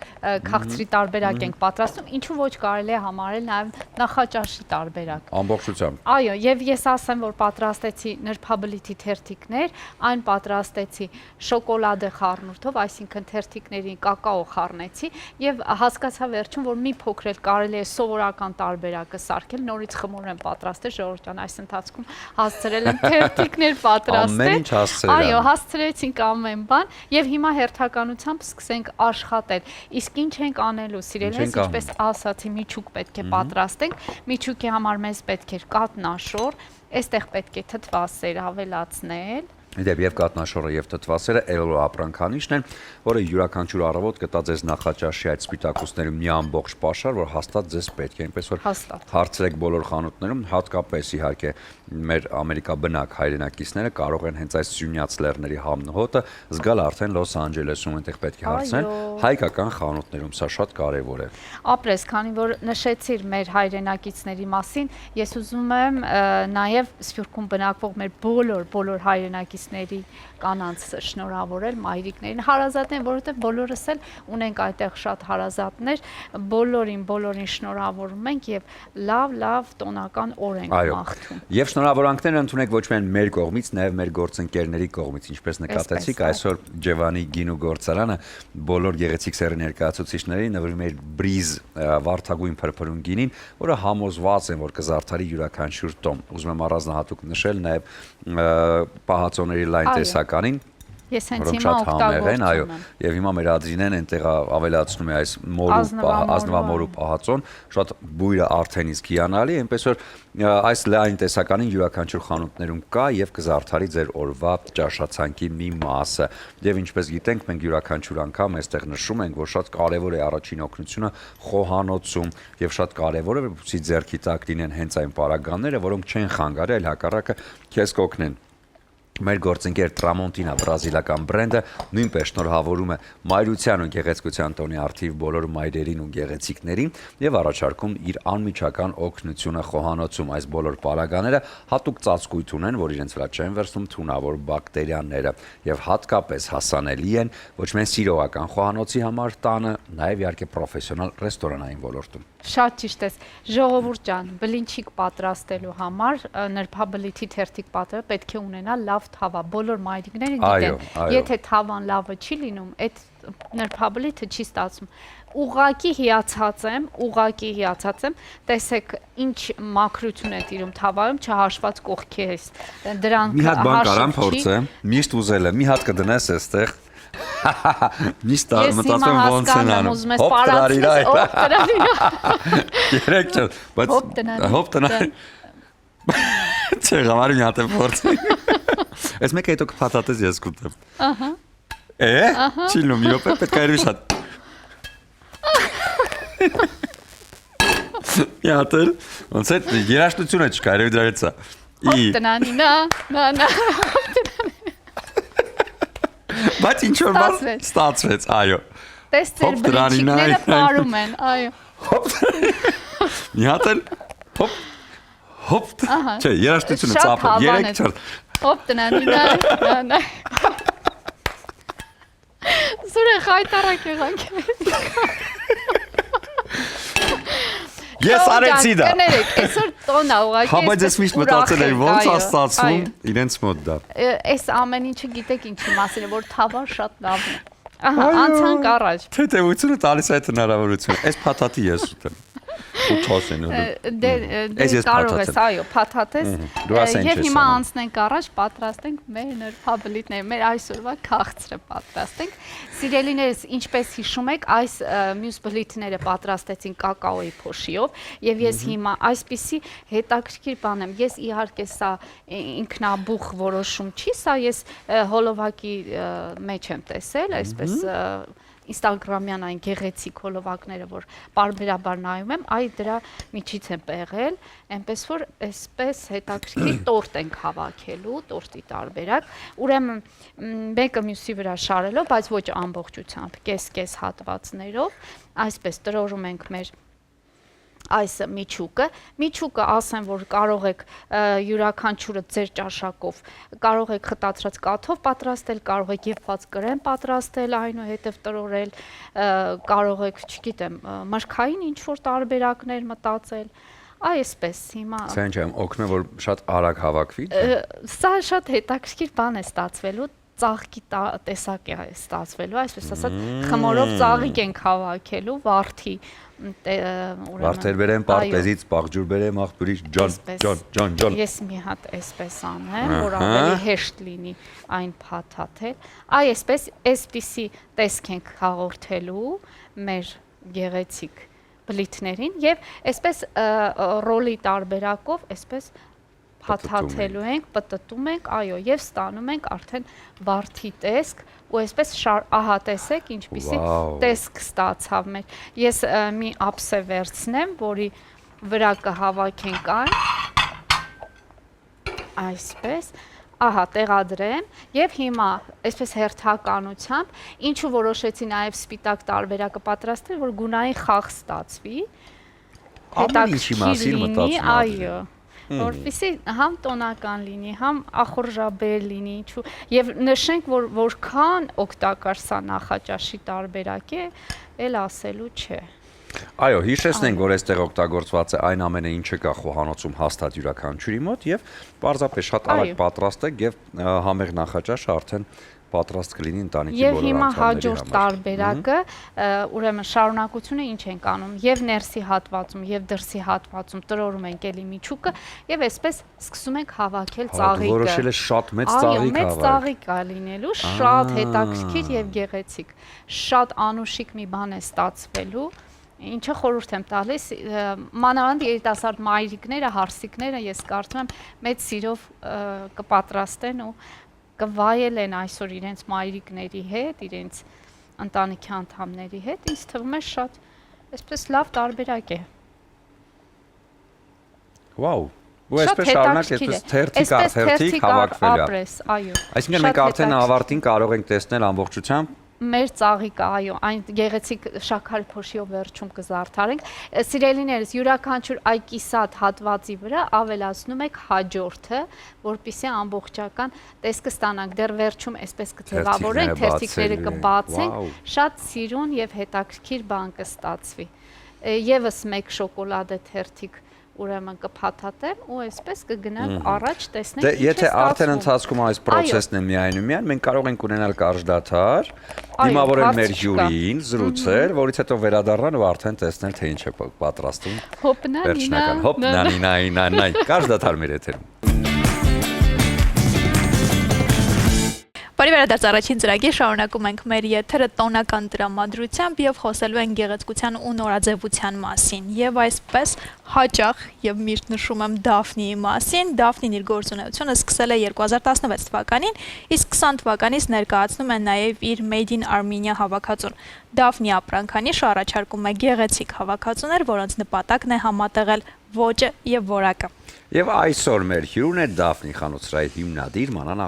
քաղցրի տարբերակ ենք պատրաստում, ինչու ոչ կարելի է համարել նաեւ նախաճաշի տարբերակ։ Ամբողջությամբ։ Այո, եւ ես ասեմ, որ պատրաստեցի նրբաբլիթի թերթիկներ, այն պատրաստեցի շոկոլադե խառնուրդով, այսինքն թերթիկներին կակաո խառնեցի եւ հասկացա վերջում, որ մի փոքր էլ կարելի է սովորական տարբերակը սարքել, նորից խմոր եմ պատրաստել ժողովուրդ ջան, այս ընթացքում հասցրել եմ թերթիկներ պատրաստել։ Ամեն ինչ հասցրել եմ։ Այո, հասցրեցինք ամեն բան եւ հիմա հերթականությամբ սկսենք աշխատել։ Իսկ ինչ ենք անելու, սիրելիներս, ինչպես ասացի, միջուկ պետք է պատրաստենք։ Միջուկի համար մեզ պետք է կատնաշոր, այստեղ պետք է թթվասեր ավելացնել։ Իդեպ եւ կատնաշորը եւ թթվասերը էլո ապրանքանիշն են, որը յուրաքանչյուր առավոտ կտա ձեզ նախաճաշի այդ սպիտակուցների մի ամբողջ պաշար, որ հաստատ ձեզ պետք է, այնպես որ հարցրեք բոլոր խանութներում, հատկապես իհարկե մեր ամերիկաբնակ հայրենակիցները կարող են հենց այս Սյունյաց լեռների համնհոտը զգալ արդեն Լոս Անջելեսում, այնտեղ պետք է հարցնել հայկական խանութներում, սա շատ կարեւոր է։ Ապրես, քանի որ նշեցիր մեր հայրենակիցների մասին, ես ուզում եմ նաեւ Սփյուռքում բնակվող մեր բոլոր հայրենակիցների կանանց շնորհավորել, մայրիկներին, հարազատներին, որովհետև բոլորս էլ ունենք այդտեղ շատ հարազատներ, բոլորին շնորհավորում ենք եւ լավ տոնական օր ենք մաղթում։ Եվ շնորհավորանքները ընդունեք ոչ միայն մեր կողմից, նաեւ մեր գործընկերների կողմից, ինչպես նկատեցիք, այսօր Ջևանի գինու գործարանը բոլոր գեղեցիկ սերի ներկայացուցիչների նվիրում է բրիզ վարդագույն փրփրուն գինին, որը համոզված են, որ կզարդարի յուրաքանչյուր տոն։ Ուզում եմ առանձնահատուկ նշել նաեւ պահածոների լայն տեսականին, Ես հենց որոնք հիմա շատ համեղ են, այո, օգտագործում եմ։ եւ հիմա մեր Ադրինեն այնտեղ ավելացնում է այս ազնվամորու պահածոն, շատ բույրը արդեն իսկ հիանալի, այնպես որ այս լայն տեսականին յուրաքանչյուր խանութներում կա եւ կզարդարի ձեր օրվա ճաշացանկի մի մասը։ Եվ ինչպես գիտենք, մենք յուրաքանչյուր անգամ այստեղ նշում ենք, որ շատ կարեւոր է առաջին օգնությունը խոհանոցում եւ շատ կարեւոր է, որպեսզի ձեռքի տակ լինեն հենց այն պարագաները, որոնք չեն խանգարի, այլ հակառակը քեզ կօգնեն։ Մեր գործընկեր Tramontina բրազիլական բրենդը նույնպես շնորհավորում է մայրության ու գեղեցկության տոնի արդիվ բոլոր մայրերին ու գեղեցիկներին եւ առաջարկում իր անմիջական օգնությունը խոհանոցում։ Այս բոլոր պարագաները հատուկ ծածկույթ ունեն, որ իրենց վրա չեն վերցնում թունավոր բակտերիաները եւ հատկապես հասանելի են ոչ միայն սիրողական խոհանոցի համար տանը, նաեւ իհարկե պրոֆեսիոնալ ռեստորանային ոլորտում։ Շատ ճիշտ ես։ Ժողովուրդ ջան, բլինչիկ պատրաստելու համար նրբաբլիթի թերթիկ պատերը պետք է ունենա լավ թավա։ Բոլոր մայրիկները գիտեն, եթե թավան լավը չի լինում, այդ նրբաբլիթը չի ստացվում։ Ուղակի հիացած եմ, տեսեք ինչ մաքրություն է տիրում թավայում, չհաշված կողքերից։ Դրանք մի հատ բան կարամ փորձեմ, միշտ ուզել եմ, մի հատ կդնես այստեղ։ Միշտ մտածում եմ ոնց են անում։ Հոպ տրարի։ Երեք չէ, բայց հոպ տնարի։ Չէ, գամարի մի հատ եմ փորձել։ Այս մեկը հետո կփաթաթես ես կուտեմ։ Ահա։ Չիլնում մի րոպե, պետք է երևի շատ։ Յատել, ոնց է երաշտությունը չկա, երևի դրանից է։ Հոպ տնանի, նա։ Բայց ինչ որ բան ստացվեց, այո։ Տես ձեր բլինչիկները պարում են, այո։ Հոպ։ Մի հատ էլ հոպ։ Չէ, երաշտությունը ծափը, 3-4։ Հոպ տնանի, նա։ Սուրը խայտարակ եղանք։ Ես արեցի դա։ Կներեք, այսօր տոնա ուղղակի։ Հա, բայց ես միշտ մտածել եմ ոնց է ստացվում իրենց մոտ դա։ Այս ամեն ինչը գիտեք ինչի մասին է, որ թավան շատ լավն է։ Ահա, անցանք առաջ։ Թեթևությունը տալիս է այդ հնարավորությունը։ Այս փաթաթի ես ուտեմ։ Ու չասեն ու։ Դե կարող ես, այո, փաթաթես։ Եվ հիմա անցնենք առաջ, պատրաստենք մեր նրբաբլիթները, մեր այսօրվա քաղցրը պատրաստենք։ Սիրելիներս, ինչպես հիշում եք, այս մյուս բլիթները պատրաստեցին կակաոյի փոշիով, եւ ես հիմա այսպիսի հետաքրքիր բան եմ։ Ես իհարկե սա ինքնաբուխ որոշում չի, սա ես հոլովակի մեջ եմ տեսել, այսպես Instagram-յան այն գեղեցիկ հոլովակները, որ պարբերաբար նայում եմ, այ դրա միջից եմ եղել, այնպես որ այսպես հետաքրքիր տորտ ենք հավաքելու, տորտի տարբերակ, ուրեմն մեկը մյուսի վրա շարելով, բայց ոչ ամբողջությամբ, կես-կես հատվածներով, այսպես տրորում ենք մեր այս միջուկը ասեմ, որ կարող եք յուրաքանչյուրը ձեր ճաշակով, կարող եք խտացրած կաթով պատրաստել, կարող եք եփված կրեմ պատրաստել, այնուհետև տրորել, կարող եք, չգիտեմ, մրգային ինչ-որ տարբերակներ մտածել, այսպես հիմա։ Սա ինչ է, օգնում է, որ շատ արագ հավաքվի։ Սա շատ հետաքրքիր բան է ստացվելու, ծաղկի տեսակ է ստացվելու, այսպես ասած, խմորով ծաղիկ ենք հավաքելու, վարդի Վարդեր բերեմ, պարտեզից, պաղջուր բերեմ, աղբյուրից, ջան։ Ես մի հատ այսպես անեմ, որ ավելի հեշտ լինի այն փաթաթել։ Այսպիսի տեսք ենք հաղորդելու մեր գեղեցիկ բլիթներին եւ այսպես ռոլի տարբերակով այսպես փաթաթելու ենք, պտտում ենք, այո, եւ ստանում ենք արդեն վարդի տեսք ու այսպես ահա տեսեք ինչպիսի տեսք ստացավ մեր։ Ես մի ափսե վերցնեմ, որի վրա կհավաքենք այն, այսպես, ահա տեղադրեմ եւ հիմա այսպես հերթականությամբ ինչու որոշեցի նաեւ սպիտակ տարբերակը պատրաստել, որ գունային խաղ ստացվի։ Ամեն ինչի մասին մտածում, այո, որպեսզի համ տոնական լինի, համ ախորժաբեր լինի, ինչու եւ նշենք, որ որքան օգտակար սա նախաճաշի տարբերակ է, էլ ասելու չէ։ Այո, հիշեցնենք, որ այստեղ օգտագործված է այն ամենը, ինչը կա խոհանոցում հաստատ յուրաքանչյուրի մոտ եւ պարզապես շատ արագ պատրաստեք եւ համեղ նախաճաշը արդեն պատրաստ կլինի ընտանիքի Եվ բոլոր հիմա անդամների հաջորդ տարբերակը, ուրեմն շարունակությունը ինչ ենք անում, եւ ներսի հատվածում, եւ դրսի հատվածում տրորում ենք էլի միջուկը, եւ այսպես սկսում ենք հավաքել ծաղիկը։ Որոշել է շատ մեծ Այո, ծաղիկ մեծ հավաքել։ ծաղիկ է լինելու, շատ հետաքրքիր եւ գեղեցիկ։ Շատ անուշիկ մի բան է ստացվելու։ Ինչը խորհուրդ եմ տալիս, մանավանդ երիտասարդ մայրիկները, հարսիկները, ես կարծում եմ, մեծ սիրով կպատրաստեն ու կվայելեն այսօր իրենց մայրիկների հետ, իրենց ընտանիքի անդամների հետ, ինձ թվում է շատ այսպես լավ տարբերակ է։ Վաու, ու այսպես շարունակ այսպես թերթիկ հավաքվել է։ Այո։ Այսինքն մենք արդեն ավարտին կարող ենք տեսնել ամբողջությամբ մեր ծաղիկը, այո, այն գեղեցիկ շաքարի փոշիով վերջում կզարդարենք։ Սիրելիներս, յուրաքանչյուր այ կիսատ հատվածի վրա ավելացնում եք հաջորդը, որպեսզի ամբողջական տեսքը ստանանք։ Դեռ վերջում այսպես կձևավորենք, թերթիկները կբացենք, շատ սիրուն եւ հետաքրքիր բան կստացվի։ Եվս մեկ շոկոլադե թերթիկ ուրեմն կփաթաթեմ ու այսպես կգնանք առաջ տեսնենք ինչ է ստացվում։ Եթե արդեն ընթացքում այս process-ն է միայն ու միայն, մենք կարող ենք ունենալ կարճ դադար, դիմավորել մեր հյուրին, զրուցել, որից հետո վերադառնալ ու արդեն տեսնել թե ինչ է պատրաստում։ Հոպնանինա։ Հոպնանինա, կարճ դադար մեր եթերում։ Բարի վերադարձ առաջին ծրագիր, շարունակում ենք մեր եթերը տոնական տրամադրությամբ եւ խոսելու ենք գեղեցկության ու նորաձևության մասին։ Եվ այսպես հաճախ եւ միշտ նշում եմ Դաֆնիի մասին։ Դաֆնին իր գործունեությունը սկսել է 2016 թվականին, իսկ 20 թվականից ներկայացնում է նաեւ իր Made in Armenia հավաքածուն։ Դաֆնի ապրանքանիշը առաջարկում է գեղեցիկ հավաքածուներ, որոնց նպատակն է համատեղել ոճը եւ որակը։ Եվ այսօր մեր հյուրն է Դաֆնի խանութսրահի հիմնադիր Մանանա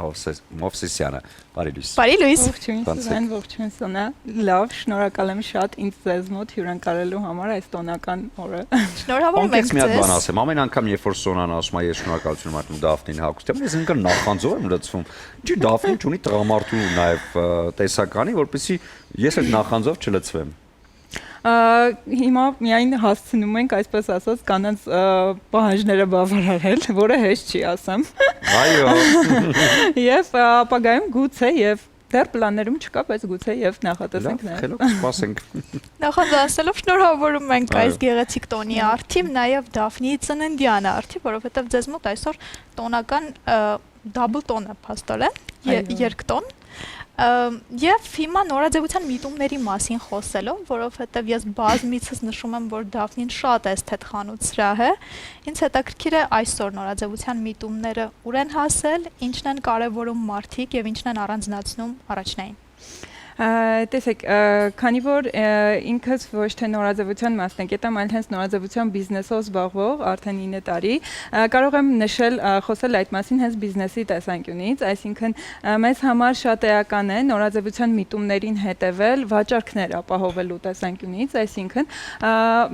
Մովսիսյանը։ Բարի լույս։ Բարի լույս։ Ողջույն Սոնա։ Լավ, շնորհակալ եմ շատ ինձ ձեզ մոտ հյուրընկալելու համար այս տոնական օրը։ Շնորհավորում ենք ձեզ։ Մի հատ բան ձեզ։ ասեմ, ամեն անգամ երբ որ Սոնան ասում է ես շնորհակալություն եմ արտում Դաֆնին հագուստին, ես ինքն նախանձով եմ լցվում։ Ինչի Դաֆնին ունի տղամարդու նաև տեսականի, որպեսզի ես այդ նախանձով չլցվեմ։ Հիմա միայն հասցնում ենք, այսպես ասած, կանանց պահանջները բավարարել, որը հեշտ չի, ասեմ։ Այո։ Եվ ապագայում գուցե եւ դեռ պլաններում չկա, բայց գուցե եւ նախատեսենք նաեւ։ Խելոք սպասենք։ Նախանձանալով շնորհավորում ենք այս գեղեցիկ տոնի արդիվ, նաեւ Դաֆնիի ծննդյան արդիվ, որովհետեւ ձեզ մոտ այսօր տոնական double տոն է փաստորեն, երկտոն։ Եվ հիմա նորաձևության միտումների մասին խոսելով, որովհետև ես բազմիցս նշում եմ, որ Դաֆնին շատ էսթետ խանութսրահ է, ինձ հետաքրքիր է այսօր նորաձևության միտումները ուր են հասել, ինչն են կարևորում մարդիկ եւ ինչն են առանձնացնում առաջնային։ Տեսեք, քանի որ ինքս ոչ թե նորաձևության մասնակից եմ, այլ հենց նորաձևության բիզնեսով զբաղվող արդեն 9 տարի, կարող եմ նշել, խոսել այդ մասին հենց բիզնեսի տեսանկյունից, այսինքն մեզ համար շատ էական է նորաձևության միտումներին հետևել վաճառքներ ապահովելու տեսանկյունից, այսինքն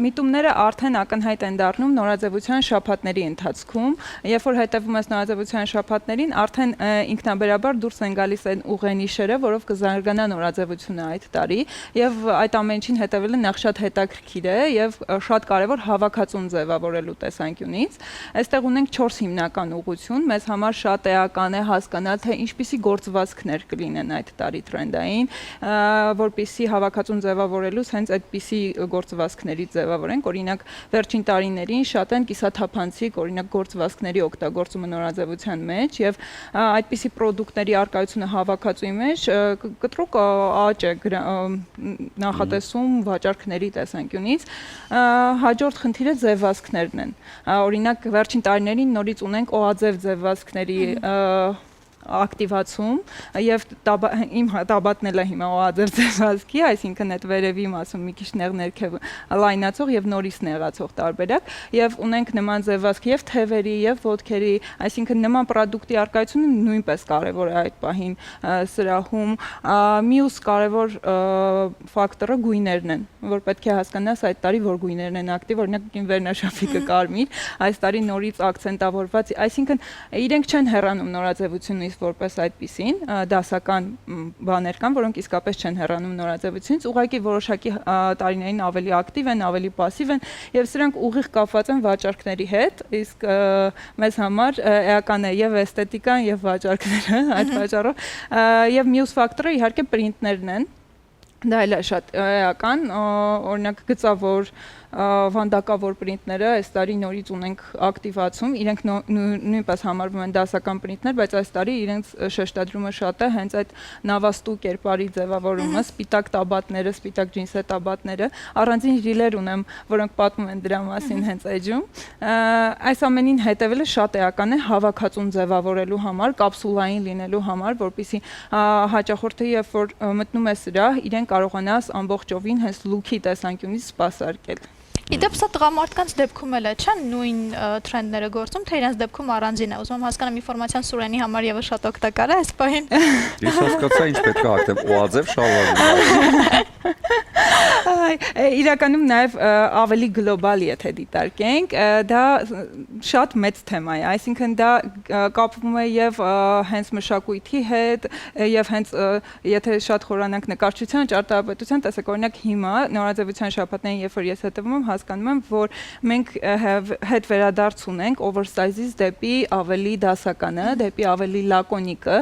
միտումները արդեն ակնհայտ են դառնում նորաձևության շաբաթների ընթացքում, երբ որ հետևում ես նորաձևության շաբաթներին, արդեն ինքնաբերաբար դուրս են գալիս այն ուղենիշերը, որով կզարգանա նորաձևությունը այդ տարի եւ այդ ամեն ինչին հետևելը նախ շատ հետաքրքիր է եւ շատ կարեւոր հավաքածուն ձևավորելու տեսանկյունից։ Այստեղ ունենք 4 հիմնական ուղղություն, մեզ համար շատ էական է հասկանալ թե ինչպիսի գործվածքներ կլինեն այդ տարի տրենդային, որպիսի հավաքածուն ձևավորելուց հենց այդպիսի գործվածքների ձևավորենք, օրինակ վերջին տարիներին շատ են կիսաթափանցիկ, օրինակ գործվածքների օգտագործումը նորաձևության մեջ եւ այդպիսի պրոդուկտների արկայությունը հավաքածուի մեջ կտրուկ աճ է նախատեսում վաճառքների տեսանկյունից։ Հաջորդ խնդիրը ձևվածքներն են։ Օրինակ վերջին տարիներին նորից ունենք օաձև ձևվածքների ակտիվացում եւ իմ տաբատն էլ է հիմա օաձև ձևվածքի, այսինքն այդ վերևի մասում մի քիչ ներքև լայնացող եւ նորից նեղացող տարբերակ եւ ունենք նման ձևվածք եւ թևերի եւ ոտքերի, այսինքն նման պրոդուկտի արկայությունը նույնպես կարեւոր է այդ պահին սրահում։ Մյուս կարեւոր ֆակտորը գույներն են, որ պետք է հասկանաս այդ տարի որ գույներն են ակտիվ, օրինակ վերնաշապիկը կարմիր, այս տարի նորից ակցենտավորված, այսինքն իրենք չեն հեռանում նորաձևությունից նույնիսկ որպես այդպիսին, դասական բաներ կան, որոնք իսկապես չեն հեռանում նորաձևությունից, ուղղակի որոշակի տարիներին ավելի ակտիվ են, ավելի пассив են եւ սրանք ուղիղ կապված են վաճառքների հետ, իսկ մեզ համար էական է եւ էսթետիկան եւ վաճառքները այդ պատճառով եւ մյուս ֆակտորը իհարկե պրինտներն են։ Դա էլ է շատ էական, օրինակ գծավոր վանդակավոր պրինտները այս տարի նորից ունենք ակտիվացում, իրենք նույնպես համարվում են դասական պրինտներ, բայց այս տարի իրենց շեշտադրումը շատ է հենց այդ նավաստու կերպարի ձևավորումը, սպիտակ տաբատները, սպիտակ ջինսե տաբատները, առանձին ռիլեր ունեմ, որոնք պատմում են դրա մասին հենց էջում։ Այս ամենին հետևելը շատ էական է հավաքածուն ձևավորելու համար, կապսուլային լինելու համար, որպեսզի հաճախորդը երբ որ մտնում է սրա, իրեն կարողանաս ամբողջովին հենց լուքի տեսանկյունից սպասարկել։ Իդեպ սա տղամարդկանց դեպքում էլ է, չէ՞, նույն թրենդները գործում, թե իրենց դեպքում առանձին է։ Ուզում եմ հասկանամ ինֆորմացիան Սուրենի համար եւս շատ օգտակար է այս պահին։ Ես հասկացա ինչ պետք է հագնեմ, օաձև շալվար։ Իրականում նաև ավելի գլոբալ եթե դիտարկենք, դա շատ մեծ թեմա է, այսինքն դա կապվում է եւ հենց մշակույթի հետ, եւ հենց եթե շատ խորանանք նկարչության, ճարտարապետության, տեսեք օրինակ հիմա նորաձևության շաբաթներին, երբ որ ես հետևում եմ, հասկանում եմ, որ մենք հետ վերադարձ ունենք oversize-ից դեպի ավելի դասականը, դեպի ավելի լակոնիկը,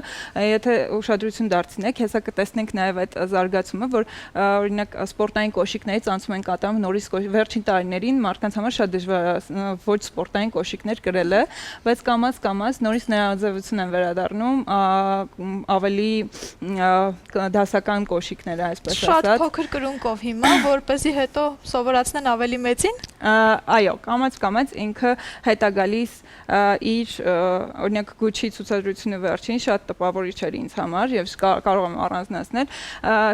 եթե ուշադրություն դարձնեք, հեսա կտեսնենք նաև այդ զարգացումը, որ օրինակ սպորտային կոշիկներից անցում են կատարում նորից վերջին տարիներին մարդկանց համար շատ դժվար է ոչ սպորտային կոշիկներ կրելը, բայց կամաց նորից նորաձևություն են վերադառնում ավելի դասական կոշիկները, այսպես ասած։ Շատ փոքր կրունկով հիմա, որպեսզի հետո սովորացնեն ավելի մեծին։ Այո, կամաց ինքը հետ է գալիս իր օրինակ Gucci ցուցադրությունը վերջին շատ տպավորիչ էր ինձ համար եւ կարող եմ առանձնացնել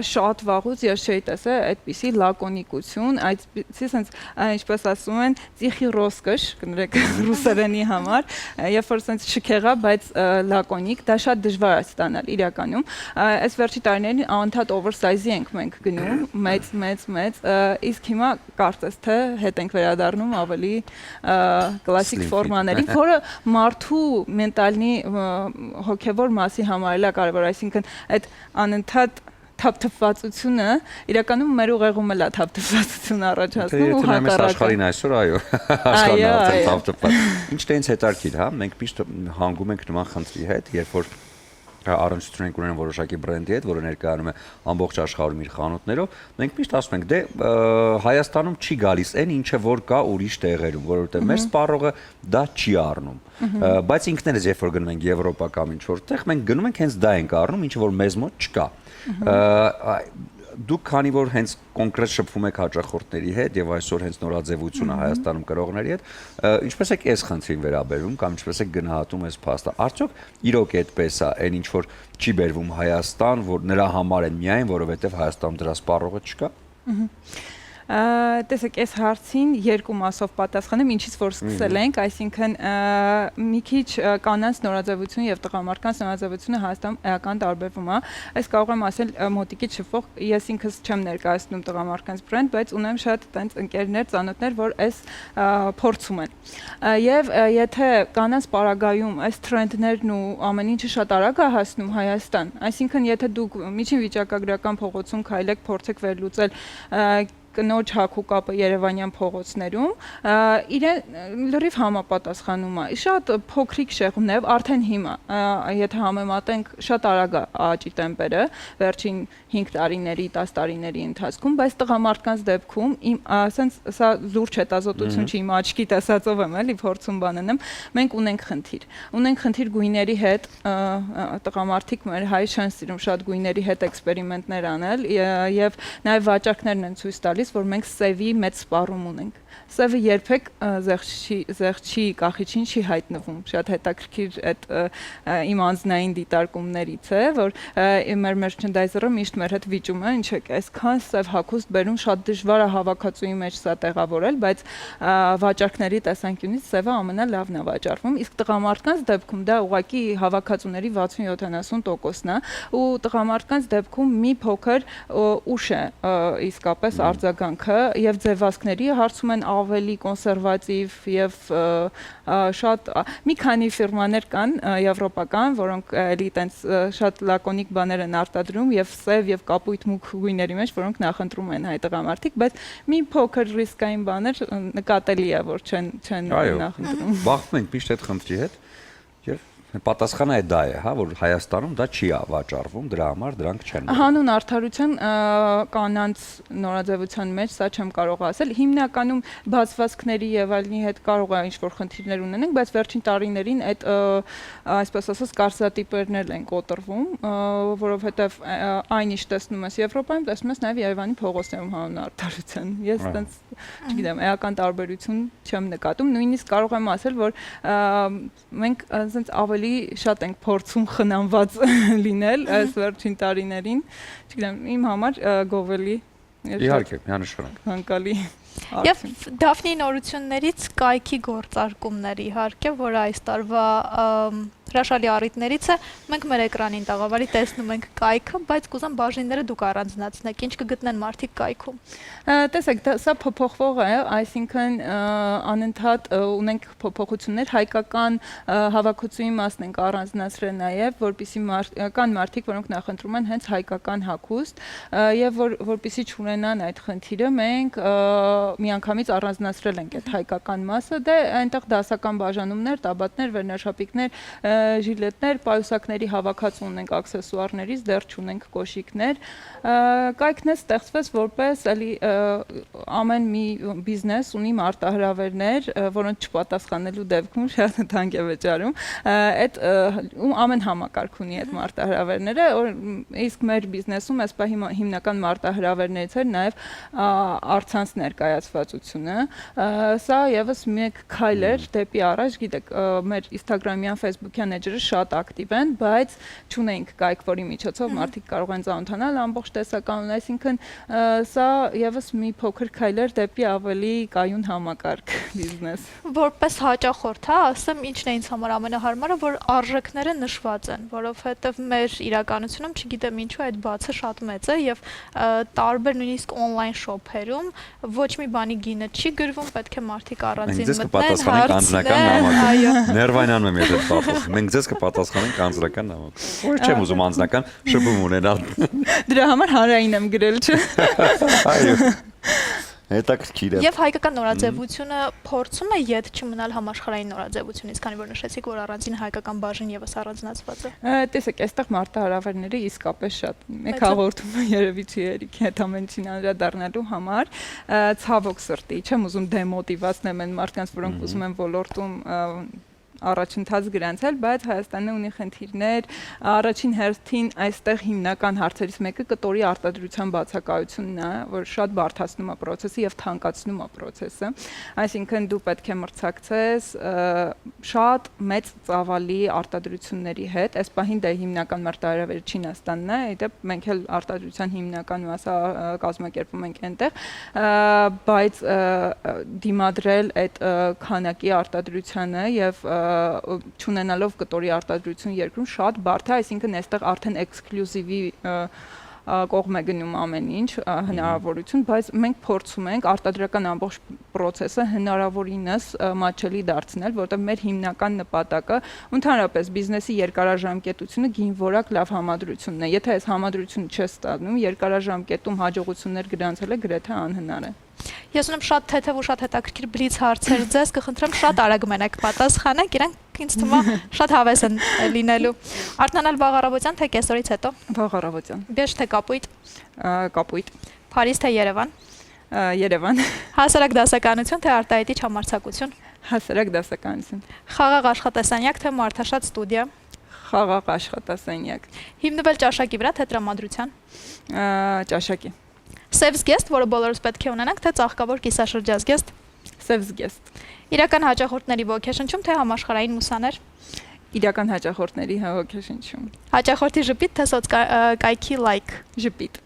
շատ վաղուց ես չէի տեսել այդպիսի լակոնիկություն, այդպիսի sense ինչպես ասում են ծիխի ռոսկոշ, կներեք ռուսերենի համար, երբ որ sense շքեղա, բայց լակոնիկ, դա շատ դժվար է ստանալ իրականում։ Այս վերջի տարիներին անընդհատ oversize-ի ենք մենք գնում, մեծ, իսկ հիմա կարծես թե հետ ենք վերադառնում ավելի կլասիկ ֆորմաների, որը մարդու մենտալնի հոգևոր մասի համար է կարևոր, այսինքն այդ անընդհատ թափթփվածությունը իրականում մեր ուղեղում էլ է թափթփվածություն առաջացնում ու հակառակը։ Աշխարհին այսօր այո, աշխարհն արդեն թափթփված։ Ինչ տենց հետաքրքիր, հա, մենք միշտ հանգում ենք նման խնդրի հետ, երբ որ առնչություն ենք ունենում որոշակի բրենդի հետ, որը ներկայանում է ամբողջ աշխարհում իր խանութներով, մենք միշտ ասում ենք, դե Հայաստանում չի գալիս այն ինչը որ կա ուրիշ տեղերում, որովհետև մեր սպառողը դա չի առնում։ Բայց ինքներս երբ որ գնում ենք Եվրոպա կամ ինչ-որ տեղ, մենք գնում ենք հենց դա ենք առնում, ինչը որ մեզ մոտ չկա։ Դուք քանի որ հենց կոնկրետ շփվում եք հաճախորդների հետ եւ այսօր հենց նորաձևությունը Հայաստանում կրողների հետ, ինչպես եք այս խնդրին վերաբերվում կամ ինչպես եք գնահատում այս փաստը։ Արդյոք իրոք այդպես է, այն ինչ որ չի բերվում Հայաստան, որ նրա համար են միայն, որովհետեւ Հայաստանում դրա սպառողը չկա։ Տեսեք, այս հարցին երկու մասով պատասխանեմ, ինչից որ սկսել ենք, այսինքն մի քիչ կանանց նորաձևություն եւ տղամարդկանց նորաձևությունը Հայաստանում էական տարբերվում է։ Այս կարող եմ ասել մոտիկից շփվող, ես ինքս չեմ ներկայացնում տղամարդկանց բրենդ, բայց ունեմ շատ տենց ընկերներ, ծանոթներ, որ այս փորձում են։ Եվ եթե կանանց պարագայում այս թրենդներն ու ամեն ինչը շատ արագ է հասնում Հայաստան, այսինքն եթե դուք միջին վիճակագրական փողոցում քայլեք, փորձեք վերլուծել կնոջ հագու կապը Երևանյան փողոցներում, իրեն լրիվ համապատասխանում է։ Շատ փոքրիկ շեղումներով արդեն հիմա, եթե համեմատենք, շատ արագ է աճի տեմպերը վերջին 5 տարիների, 10 տարիների ընթացքում, բայց տղամարդկանց դեպքում ասենց սա զուրջ հետազոտություն չի, իմ աչքի տեսածով եմ էլի փորձում բանանեմ, մենք ունենք խնդիր գույների հետ, տղամարդիկ մեր հայ չեն սիրում շատ գույների հետ էքսպերիմենտներ անել եւ նաեւ վաճառքներն են ցույց տալիս, որ մենք սևի մեծ սպառում ունենք։ Սևը երբեք զեղչի կախիչին չի հայտնվում։ Շատ հետաքրքիր այդ իմ անձնային դիտարկումներից է, որ մեր մերչենդայզերը միշտ մեր հետ վիճում է, ինչ է, այսքան սև հագուստ բերում, շատ դժվար է հավաքածուի մեջ սա տեղավորել, բայց վաճառքների տեսանկյունից սևը ամենալավն է վաճառվում, իսկ տղամարդկանց դեպքում դա ուղղակի հավաքածուների 60-70%-ն է, ու տղամարդկանց դեպքում մի փոքր ուշ է իսկապես արձագանքը եւ ձևասքների հարցում են ավելի կոնսերվատիվ եւ շատ մի քանի ֆիրմաներ կան եվրոպական, որոնք էլի տենց շատ լակոնիկ բաներ են արտադրում եւ սև եւ կապույտ մուգ գույների մեջ, որոնք նախընտրում են հայ տղամարդիկ, բայց մի փոքր ռիսկային բաներ նկատելի է, որ չեն նախընտրում։ Բախվում ենք միշտ այդ խնդրի հետ եւ պատասխանը դա է, հա, որ Հայաստանում դա չի վաճառվում, դրա համար դրանք չեն։ Հանուն արդարության կանանց նորաձևության մեջ սա չեմ կարող ասել։ Հիմնականում բացվածքների եւ այլնի հետ կարող է ինչ-որ խնդիրներ ունենենք, բայց վերջին տարիներին այդ այսպես ասած կարծրատիպերներ են կոտրվում, որովհետեւ այն ինչ տեսնում ես Եվրոպայում, տեսնում ես նաեւ Երևանի փողոցներում հանուն արդարության։ Ես այտենց, չգիտեմ, էական տարբերություն չեմ նկատում, նույնիսկ կարող եմ ասել, որ մենք այտենց ավելի շատ ենք փորձում խնամված լինել այս վերջին տարիներին, չգիտեմ, իմ համար գովելի Իհարկե, միանշանակ։ Հանկալի Եվ Դաֆնի նորություններից կայքի գործարկումներ իհարկե, որ այս տարվա հրաշալի առիթներից է, մենք մեր էկրանին տաղավարի տեսնում ենք կայքը, բայց կուզեմ բաժինները դուք առանձնացնեք, ինչ կգտնեն մարդիկ կայքում։ Տեսեք, սա փոփոխվող է, այսինքն անընդհատ ունենք փոփոխություններ, հայկական հավաքածուի մասն ենք առանձնացրել նաև, որպեսզի կան մարդիկ, որոնք նախընտրում են հենց հայկական հագուստ, եւ որպեսզի չունենան այդ խնդիրը, մենք միանգամից առանձնացրել ենք այդ հայկական մասը, դե այնտեղ դասական բաժանումներ, տաբատներ, վերնաշապիկներ, ժիլետներ, պայուսակների հավաքածու ունենք աքսեսուարներից, դեռ չունենք կոշիկներ։ Կայքն է ստեղծվեց որպես ամեն մի բիզնես ունի մարտահրավերներ, որոնց չպատասխանելու դեպքում շատ թանկ է վճարում։ Այդ ամեն համակարգ ունի այդ մարտահրավերները, իսկ մեր բիզնեսում այս պահի հիմնական մարտահրավերներից էր նաև առցանց ներկայացվածությունը։ Սա եւս մեկ քայլ էր դեպի առաջ, գիտեք, մեր Instagram-յան, Facebook-յան էջերը շատ ակտիվ են, բայց չունենք կայք, որի միջոցով մարդիկ կարող են ծանոթանալ ամբողջ տեսականուն, այսինքն սա եւս մի փոքր քայլ էր դեպի ավելի կայուն համակարգ բիզնես։ Որպես հաճախորդ, հա, ասեմ, ինչն է ինձ համար ամենահարմարը, որ արժեքները նշված են, որովհետև մեր իրականությունում, չգիտեմ ինչու, այդ բացը շատ մեծ է եւ տարբեր նույնիսկ on-line shop-երում ոչ մի բանի գինը չի գրվում, պետք է մարդիկ առանձին մտնեն, հարցնեն, ներվայնանում եմ եթե պատասխան։ Մենք ձեզ կպատասխանենք անձնական նամակ։ Ոչ չեմ ուզում անձնական շփում ունենալ։ Դրա համար հանրային եմ գրել, չէ՞։ Այո։ Հետաքրքիր է։ Եվ հայկական նորաձևությունը փորձում է յետ չմնալ համաշխարհային նորաձևությունից, քանի որ նշեցիք, որ առանձին հայկական բաժին եւս առանձնացված է։ Տեսեք, այստեղ մարտահրավերները իսկապես շատ։ Մեկ հաղորդումը երևի չի երիք այդ ամեն ինչին անդրադառնալու համար։ Ցավոք սրտի, չեմ ուզում դեմոտիվացնել այն մարդկանց, որոնք ուզում են ոլորտում առաջընթաց գրանցել, բայց Հայաստանը ունի խնդիրներ, առաջին հերթին այստեղ հիմնական հարցերից մեկը կտորի արտադրության բացակայությունն է, որ շատ բարդացնում է process-ը եւ թանկացնում է process-ը, այսինքն դու պետք է մրցակցես շատ մեծ ծավալի արտադրությունների հետ, այս պահին դա հիմնական մարտահրավերը Չինաստանն է, իդեպ մենք էլ արտադրության հիմնական մասը կազմակերպում ենք այնտեղ, բայց դիմադրել այդ քանակի արտադրությանը եւ չունենալով կտորի արտադրություն երկրում շատ բարդ է, այսինքն այստեղ արդեն էքսկլյուզիվի կողմ է գնում ամեն ինչ հնարավորություն, բայց մենք փորձում ենք արտադրական ամբողջ process-ը հնարավորինս մատչելի դարձնել, որտեղ մեր հիմնական նպատակը ընդհանրապես բիզնեսի երկարաժամկետությունը գինվորակ լավ համադրությունն է։ Եթե այս համադրությունը չես ստանում, երկարաժամկետում հաջողություններ գրանցելը գրեթե անհնար է։ Ես ունեմ շատ թեթև ու շատ հետաքրքիր բլից հարցեր ձեզ, կխնդրեմ շատ արագ մենակ պատասխանեք, իրանք ինձ թվում է շատ հավես են լինելու։ Արթնանալ վաղ առավոտյան թե կեսօրից հետո։ Վաղ առավոտյան։ Բեժ թե կապույտ։ Կապույտ։ Փարիզ թե Երևան։ Երևան։ Հասարակ դասականություն թե արտահայտիչ համարձակություն։ Հասարակ դասականություն։ Խաղաղ աշխատասենյակ թե մարդաշատ ստուդիա։ Խաղաղ աշխատասենյակ։ Հիմնվել ճաշակի վրա թե տրամադրության։ Ճաշակի։ Սև զգեստ, որը բոլորս պետք է ունենանք, թե ծաղկավոր կիսաշրջազգեստ։ Սև զգեստ։ Իրական հաճախորդների ոգեշնչում թե համաշխարհային մուսաներ։ Իրական հաճախորդների ոգեշնչում։ Հաճախորդի ժպիտ թե սոցկայքի լայք։ Ժպիտ։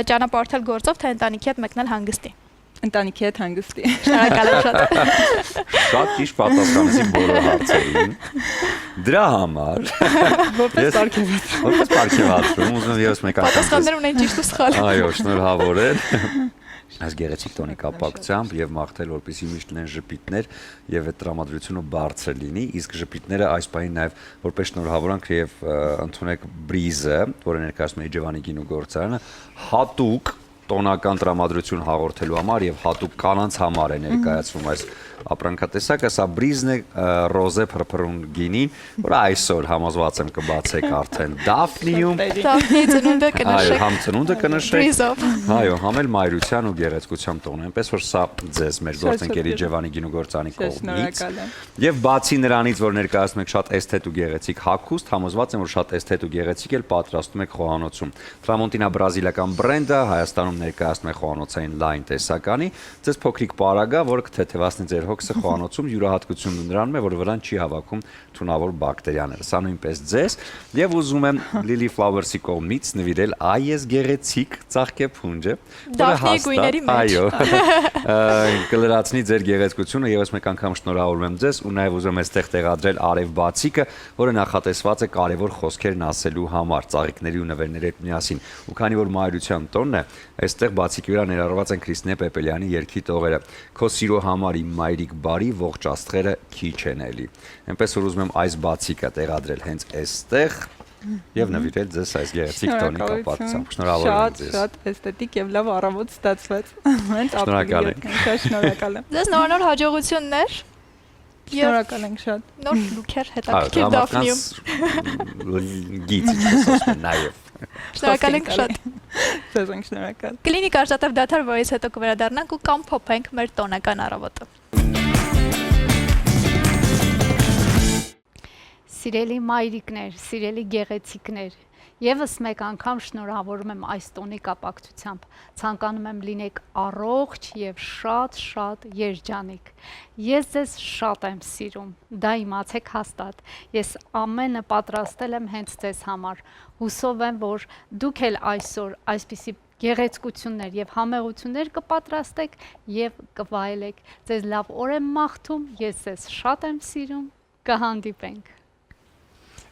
Ճանապարհորդել գործով թե ընտանիքի հետ մեկնել հանգստի։ Ընտանիքի հետ հանգստի։ Շնորհակալ եմ շատ։ Շատ ճիշտ պատասխանեցին բոլոր հարցերին։ Դրա համար որպես պարգևատրում։ Որպես պարգևատրում ուզում եւս մեկ անգամ։ Պատասխաններ ունեն ճիշտ ու սխալ։ Այո, շնորհավոր եմ։ այս գեղեցիկ տոնի կապակցությամբ եւ մաղթել, որպեսզի միշտ լինեն ժպիտներ եւ այդ տրամադրությունը բարձր լինի, իսկ ժպիտները այս պահին նաեւ որպես շնորհավորանք եւ ընդունեք Breeze-ը, որը ներկայացնում է Իջևանի գինու գործարանը, հատուկ տոնական տրամադրություն հաղորդելու համար եւ հատուկ կանանց համար է ներկայացվում այս ապրանքատեսակը, սա Breeze-ն է ռոզե փրփրուն գինին, որը այսօր համոզված եմ կբացեք արդեն Daphne-ում։ Daphne ծնունդը կնշեք։ Այո, համ ծնունդը կնշեք։ Breeze-ով։ Այո, համ էլ մայրության ու գեղեցկության տոն, այնպես որ սա ձեզ մեր գործընկերի Իջևանի գինու գործարանի կողմից։ Եվ բացի նրանից, որ ներկայացնում եք շատ էսթետ ու գեղեցիկ հագուստ, համոզված եմ, որ շատ էսթետ ու գեղեցիկ էլ պատրաստում եք խոհանոցում։ Tramontina բրազիլիական բրենդը Հայաստանում ներկայացնում է խոհանոցային լայն տեսականի, ձեզ փոքրիկ պարագա, որը կթեթևացնի ձեր հոգսը խոհանոցում, յուրահատկությունն նրանում է, որ վրան չի հավաքում թունավոր բակտերիաները։ Սա նույնպես ձեզ, եւ ուզում եմ Lily Flowers-ի կողմից նվիրել այս գեղեցիկ ծաղկեփունջը, որը հաստատ, այո, կլրացնի ձեր գեղեցկությունը, եւս մեկ անգամ շնորհավորում եմ ձեզ ու նաեւ ուզում եմ այստեղ տեղադրել արև բացիկը, որը նախատեսված է կարևոր խոսքերն ասելու համար, ծաղիկների ու նվերների հետ միասին։ Ու քանի որ մայրության տոնն է, այստեղ բացիկի վրա ներառված են Քրիստինե Պեպելյանի երգի տողերը։ Քո սիրո համար իմ մայրիկ բարի ողջ աստղերը քիչ են էլի։ Այնպես որ ուզում եմ այս բացիկը տեղադրել հենց այստեղ եւ նվիրել ձեզ այս գեղեցիկ տոնի կապակցությամբ։ Շնորհավորում եմ ձեզ։ Շատ էսթետիկ եւ լավ առավոտ ստացվեց։ Հենց Շնորհակալ ապրիլի ենք։ Շատ շնորհակալ եմ։ Ձեզ նոր հաջողություններ։ Շնորհակալ ենք շատ։ Նոր լուքեր հետաքրքիր Daphne-ում։ Գիծ ասում եմ նաեւ։ Շնորհակալ ենք շատ։ Ձեզ ենք շնորհակալ։ Կլինիկ արժանապատվի դաթար, որից հետո կվերադառնանք ու կամ փոփենք մեր տոնական առավոտը։ Սիրելի մայրիկներ, սիրելի գեղեցիկներ, եւս մեկ անգամ շնորհավորում եմ այս տոնի կապակցությամբ։ Ցանկանում եմ լինեք առողջ եւ շատ երջանիկ։ Ես ձեզ շատ եմ սիրում, դա իմացեք հաստատ։ Ես ամենը պատրաստել եմ հենց ձեզ համար։ Հուսով եմ, որ դուք էլ այսօր այսպիսի գեղեցկություններ եւ համեղություններ կպատրաստեք եւ կվայելեք։ Ձեզ լավ օր եմ մաղթում, ես ձեզ շատ եմ սիրում, կհանդիպենք։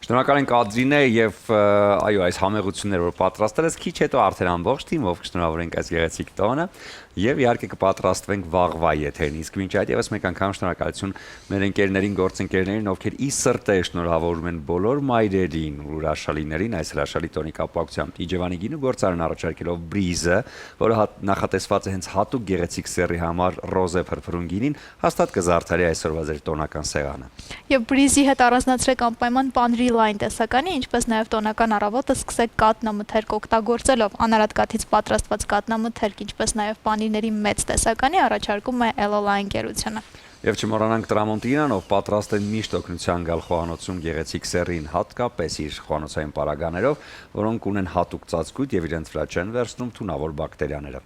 Շնորհակալ ենք Ադրինե եւ այո, այս համեղությունները, որ պատրաստել ես, քիչ հետո արդեն ամբողջ թիմով կշնորհավորենք այս գեղեցիկ տոնը եւ իհարկե կպատրաստվենք վաղվա եթերին։ Իսկ մինչ այդ եւս մեկ անգամ շնորհակալություն մեր ընկերներին, գործընկերներին, ովքեր ի սրտե շնորհավորում են բոլոր մայրերին ու հրաշալիներին այս հրաշալի տոնի կապակցությամբ։ Իջևանի գինու գործարան առաջարկելով Breeze-ը, որը նախատեսված է հենց հատուկ գեղեցիկ սեռի համար ռոզե փրփրուն գինին, հաստատ կզարդարի այսօրվա ձեր տոնական սեղանը։ Եվ Breeze-ի հետ առանձնացրեք անպայման պանրի լայն տեսականի, ինչպես նաև տոնական առավոտը սկսեք կատնամթերք օգտագործելով անարատ կաթից պատրաստված կատնամթերք, ինչպես նաև պանիրների մեծ տեսականի առաջարկում է Elola ընկերությունը։ Եվ չմոռանանք Tramontinան, ով պատրաստ է միշտ օգնության գալ խոհանոցում գեղեցիկ սեռին, հատկապես իր խոհանոցային պարագաներով, որոնք ունեն հատուկ ծածկույթ եւ իրենց վրա չեն վերցնում թունավոր բակտերիաները։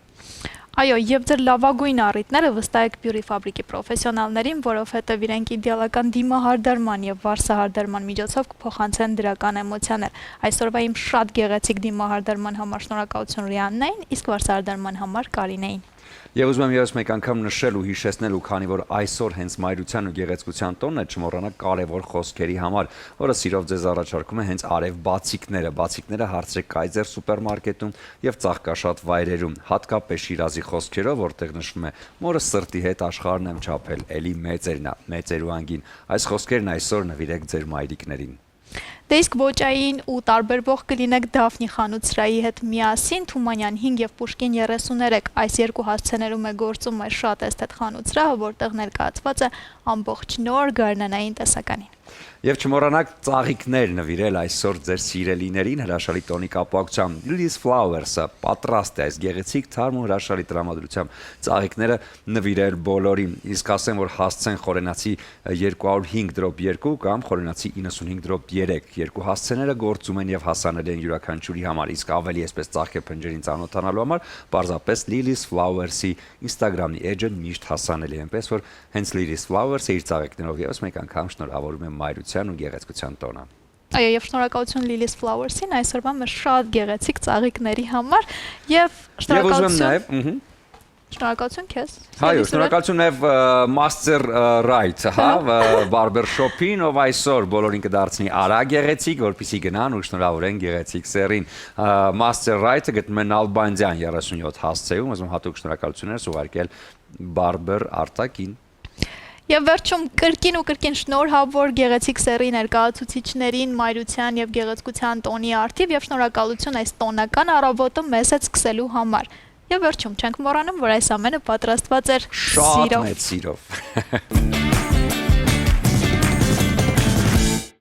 Այո, եւ ձեր լավագույն առիթները վստահեք Beauty Fabric-ի պրոֆեսիոնալներին, որովհետեւ իրենք իդեալական դիմահարդարման եւ վարսահարդարման միջոցով կփոխանցեն դրական էմոցիաներ։ Այսօրվա իմ շատ գեղեցիկ դիմահարդարման համար շնորհակալություն Ռիաննային, իսկ վարսահարդարման համար Կարինեին։ Եվ ուզում եմ եւս մեկ անգամ նշել ու հիշեցնել, ու քանի որ այսօր հենց մայրության ու գեղեցկության տոնն է, չմոռանաք կարևոր խոսքերի համար, որը սիրով ձեզ առաջարկում է հենց արև բացիկները։ Բացիկները հարցրեք Kaiser սուպերմարկետում եւ ծաղկաշատ վայրերում, հատկապես Շիրազի խոսքերով, որտեղ նշվում է մորը սրտի հետ աշխարհն եմ չափել, էլի մեծերն է, մեծերու անգին։ Այս խոսքերն այսօր նվիրեք ձեր մայրիկներին։ Դե իսկ ոճային ու տարբերվող կլինեք Daphne խանութսրահի հետ միասին, Թումանյան 5 եւ Պուշկին 33 այս երկու հասցեներում է գործում այս շատ էսթետ խանութսրահը, որտեղ ներկայացված է ամբողջ նոր գարնանային տեսականին։ Եվ չմոռանաք ծաղիկներ նվիրել այսօր ձեր սիրելիներին հրաշալի տոնի կապակցությամբ։ Lily Flowers-ը պատրաստ է այս գեղեցիկ թարմ ու հրաշալի տրամադրությամբ ծաղիկները նվիրել բոլորին։ Իսկ ասեմ, որ հասցեն խորենացի 205.2 կամ խորենացի 95.3 երկու հասցեները գործում են եւ հասանելի են յուրաքանչյուրի համար։ Իսկ ավելի այսպես ծաղկեփնջերին ծանոթանալու համար պարզապես Lily Flowers-ի Instagram-ի էջը միշտ հասանելի է, այնպես որ հենց Lily Flowers-ը իր ծաղիկներով եւս մեկ անգամ շնորհավորում եմ մայրության ու գեղեցկության տոնը։ Այո, եւ շնորհակալություն Lily Flowers-ին այսօրվա մեր շատ գեղեցիկ ծաղիկների համար եւ շնորհակալություն Շնորհակալություն քեզ։ Հայո, շնորհակալություն նաև Master Right, հա, Barber Shop-ին, ով այսօր բոլորին կդարձնի արագ գեղեցիկ, որպեսզի գնան ու շնորհավորեն գեղեցիկ սերին։ Master Right-ը գտնվում է Նալբանդյան 37 հասցեում, ուզում հատուկ շնորհակալություններ ուղարկել Barber Արտակին։ Եվ վերջում կրկին շնորհավոր գեղեցիկ սերի ներկայացուցիչներին մայրության եւ գեղեցկության տոնի արդիվ եւ շնորհակալություն այս տոնական առավոտը մեզ հետ սկսելու համար։ Եվ վերջում չենք մոռանում, որ այս ամենը պատրաստված էր շատ մեծ սիրով։